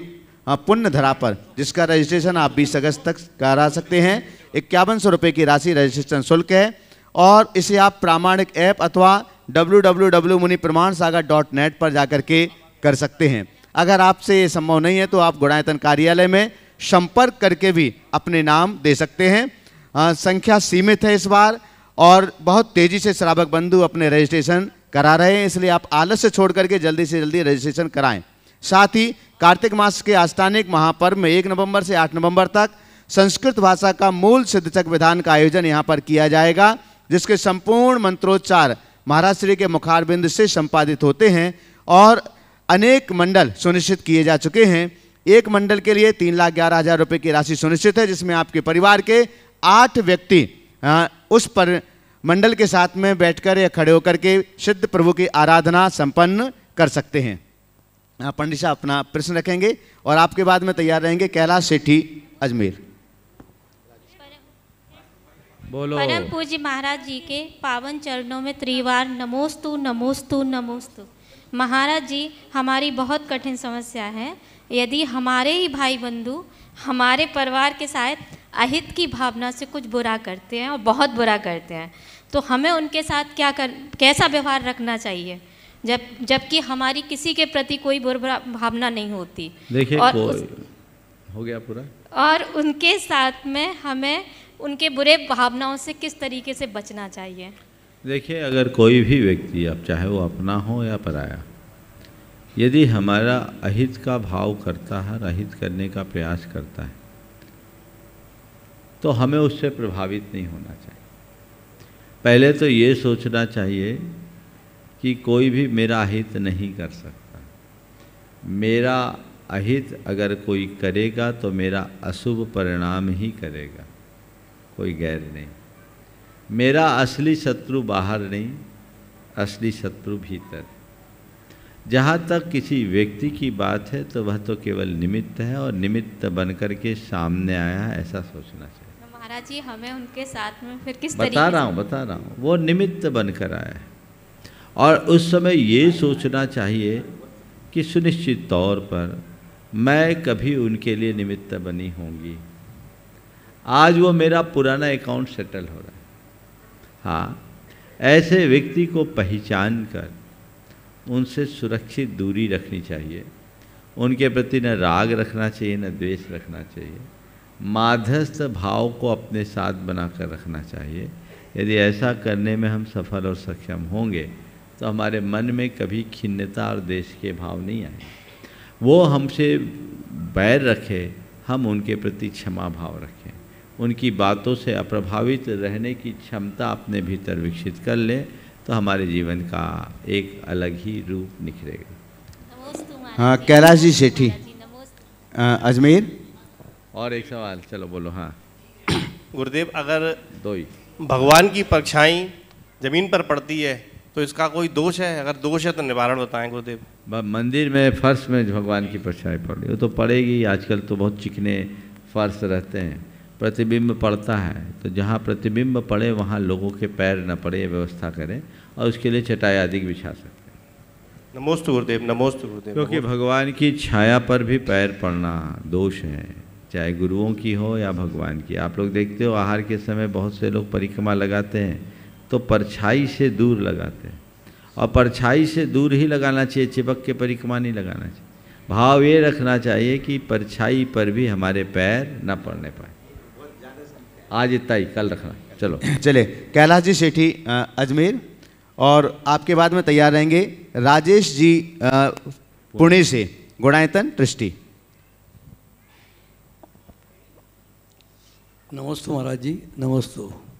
पुण्य धरा पर, जिसका रजिस्ट्रेशन आप 20 अगस्त तक करा सकते हैं। 5100 रुपये की राशि रजिस्ट्रेशन शुल्क है और इसे आप प्रामाणिक ऐप अथवा www.munipramansagar.net पर जाकर के कर सकते हैं। अगर आपसे ये संभव नहीं है तो आप गुणायतन कार्यालय में संपर्क करके भी अपने नाम दे सकते हैं। संख्या सीमित है इस बार और बहुत तेज़ी से श्रावक बंधु अपने रजिस्ट्रेशन करा रहे हैं, इसलिए आप आलस्य छोड़ करके जल्दी से जल्दी रजिस्ट्रेशन कराएं। साथ ही कार्तिक मास के आस्थानिक महापर्व में 1 नवंबर से 8 नवंबर तक संस्कृत भाषा का मूल सिद्धचक विधान का आयोजन यहाँ पर किया जाएगा, जिसके संपूर्ण मंत्रोच्चार महाराज श्री के मुखारबिंद से संपादित होते हैं और अनेक मंडल सुनिश्चित किए जा चुके हैं। एक मंडल के लिए 3,11,000 रुपये की राशि सुनिश्चित है, जिसमें आपके परिवार के 8 व्यक्ति उस पर मंडल के साथ में बैठकर या खड़े होकर के सिद्ध प्रभु की आराधना संपन्न कर सकते हैं। पंडित साहब अपना प्रश्न रखेंगे और आपके बाद में तैयार रहेंगे कैलाश सेठी अजमेर। बोलो। परम पूज्य महाराज जी के पावन चरणों में त्रिवार नमोस्तु नमोस्तु नमोस्तु। महाराज जी, हमारी बहुत कठिन समस्या है। यदि हमारे ही भाई बंधु हमारे परिवार के साथ अहित की भावना से कुछ बुरा करते हैं और बहुत बुरा करते हैं, तो हमें उनके साथ कैसा व्यवहार रखना चाहिए, जबकि हमारी किसी के प्रति कोई बुरा भावना नहीं होती। देखिए, हो गया पूरा। और उनके साथ में हमें उनके बुरे भावनाओं से किस तरीके से बचना चाहिए? देखिए, अगर कोई भी व्यक्ति, अब चाहे वो अपना हो या पराया, यदि हमारा अहित का भाव करता है, अहित करने का प्रयास करता है, तो हमें उससे प्रभावित नहीं होना चाहिए। पहले तो ये सोचना चाहिए कि कोई भी मेरा अहित नहीं कर सकता। मेरा अहित अगर कोई करेगा तो मेरा अशुभ परिणाम ही करेगा, कोई गैर नहीं। मेरा असली शत्रु बाहर नहीं, असली शत्रु भीतर। जहाँ तक किसी व्यक्ति की बात है तो वह तो केवल निमित्त है और निमित्त बनकर के सामने आया है, ऐसा सोचना चाहिए। तो महाराज जी, हमें उनके साथ में फिर किस तरीके बता रहा हूँ, वो निमित्त बनकर आया है और उस समय ये सोचना चाहिए कि सुनिश्चित तौर पर मैं कभी उनके लिए निमित्त बनी होंगी। आज वो मेरा पुराना अकाउंट सेटल हो रहा है। हाँ, ऐसे व्यक्ति को पहचान कर उनसे सुरक्षित दूरी रखनी चाहिए। उनके प्रति न राग रखना चाहिए, न द्वेष रखना चाहिए। माध्यस्थ भाव को अपने साथ बनाकर रखना चाहिए। यदि ऐसा करने में हम सफल और सक्षम होंगे तो हमारे मन में कभी खिन्नता और द्वेष के भाव नहीं आए। वो हमसे बैर रखे, हम उनके प्रति क्षमा भाव रखें। उनकी बातों से अप्रभावित रहने की क्षमता अपने भीतर विकसित कर लें तो हमारे जीवन का एक अलग ही रूप निखरेगा। हाँ, कैलाश जी सेठी अजमेर। और एक सवाल, चलो बोलो। हाँ गुरुदेव, अगर दो ही भगवान की परछाई जमीन पर पड़ती है तो इसका कोई दोष है? अगर दोष है तो निवारण बताएं गुरुदेव। मंदिर में फर्श में भगवान की परछाई पड़ रही, वो तो पड़ेगी। आजकल तो बहुत चिकने फर्श रहते हैं, प्रतिबिंब पड़ता है, तो जहाँ प्रतिबिंब पड़े वहाँ लोगों के पैर न पड़े, व्यवस्था करें। और उसके लिए चटाई आदि बिछा सकते हैं। नमोस्तु गुरुदेव, नमोस्तु गुरुदेव। क्योंकि भगवान की छाया पर भी पैर पड़ना दोष है, चाहे गुरुओं की हो या भगवान की। आप लोग देखते हो आहार के समय बहुत से लोग परिक्रमा लगाते हैं तो परछाई से दूर लगाते हैं, और परछाई से दूर ही लगाना चाहिए, चिपक के परिक्रमा नहीं लगाना चाहिए। भाव ये रखना चाहिए कि परछाई पर भी हमारे पैर न पड़ने पाए। आज इतना ही, कल रखना। चलो चले, कैलाश जी सेठी अजमेर, और आपके बाद में तैयार रहेंगे राजेश जी पुणे से, गुणायतन ट्रस्टी। नमस्ते महाराज जी, नमस्ते।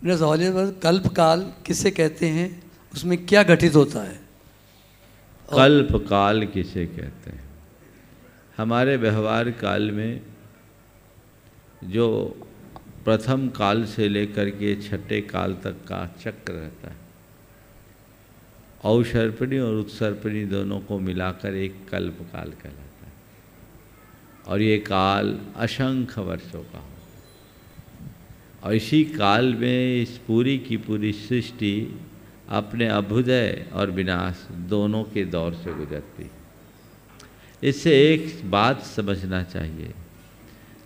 मेरा सवाल है, कल्प काल किसे कहते हैं, उसमें क्या घटित होता है? कल्प काल किसे कहते हैं? हमारे व्यवहार काल में जो प्रथम काल से लेकर के छठे काल तक का चक्र रहता है, औसर्पिणी और उत्सर्पिणी दोनों को मिलाकर एक कल्प काल कहलाता है। और ये काल असंख्य वर्षों का हो, और इसी काल में इस पूरी की पूरी सृष्टि अपने अभ्युदय और विनाश दोनों के दौर से गुजरती। इससे एक बात समझना चाहिए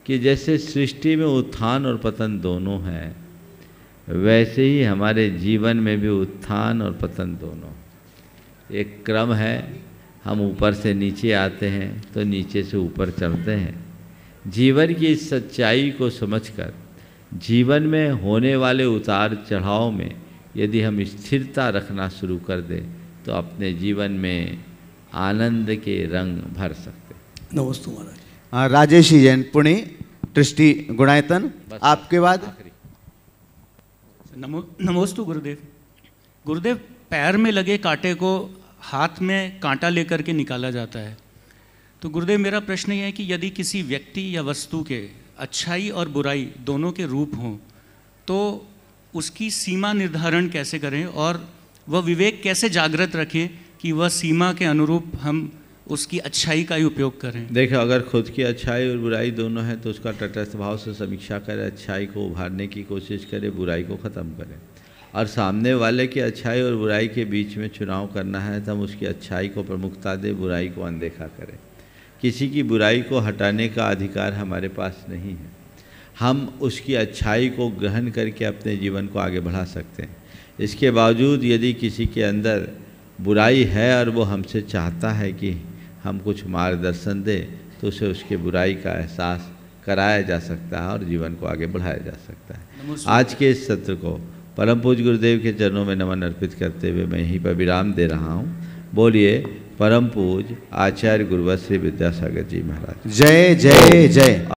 कि जैसे सृष्टि में उत्थान और पतन दोनों हैं, वैसे ही हमारे जीवन में भी उत्थान और पतन दोनों एक क्रम है। हम ऊपर से नीचे आते हैं तो नीचे से ऊपर चढ़ते हैं। जीवन की इस सच्चाई को समझकर जीवन में होने वाले उतार चढ़ाव में यदि हम स्थिरता रखना शुरू कर दें तो अपने जीवन में आनंद के रंग भर सकते। नमस्ते महाराज। राजेश जैन पुणे ट्रस्टी गुणायतन, आपके बाद। नमोस्तु गुरुदेव। गुरुदेव, पैर में लगे कांटे को हाथ में कांटा लेकर के निकाला जाता है, तो गुरुदेव मेरा प्रश्न यह है कि यदि किसी व्यक्ति या वस्तु के अच्छाई और बुराई दोनों के रूप हों तो उसकी सीमा निर्धारण कैसे करें, और वह विवेक कैसे जागृत रखें कि वह सीमा के अनुरूप हम उसकी अच्छाई का ही उपयोग करें? देखो, अगर खुद की अच्छाई और बुराई दोनों है तो उसका तटस्थ भाव से समीक्षा करें, अच्छाई को उभारने की कोशिश करें, बुराई को ख़त्म करें। और सामने वाले की अच्छाई और बुराई के बीच में चुनाव करना है तो हम उसकी अच्छाई को प्रमुखता दें, बुराई को अनदेखा करें। किसी की बुराई को हटाने का अधिकार हमारे पास नहीं है। हम उसकी अच्छाई को ग्रहण करके अपने जीवन को आगे बढ़ा सकते हैं। इसके बावजूद यदि किसी के अंदर बुराई है और वो हमसे चाहता है कि हम कुछ मार्गदर्शन दें तो उसे उसके बुराई का एहसास कराया जा सकता है और जीवन को आगे बढ़ाया जा सकता है। आज के इस सत्र को परम पूज्य गुरुदेव के चरणों में नमन अर्पित करते हुए मैं यहीं पर विराम दे रहा हूँ। बोलिए परम पूज्य आचार्य गुरुवर श्री विद्यासागर जी महाराज। जय जय जय।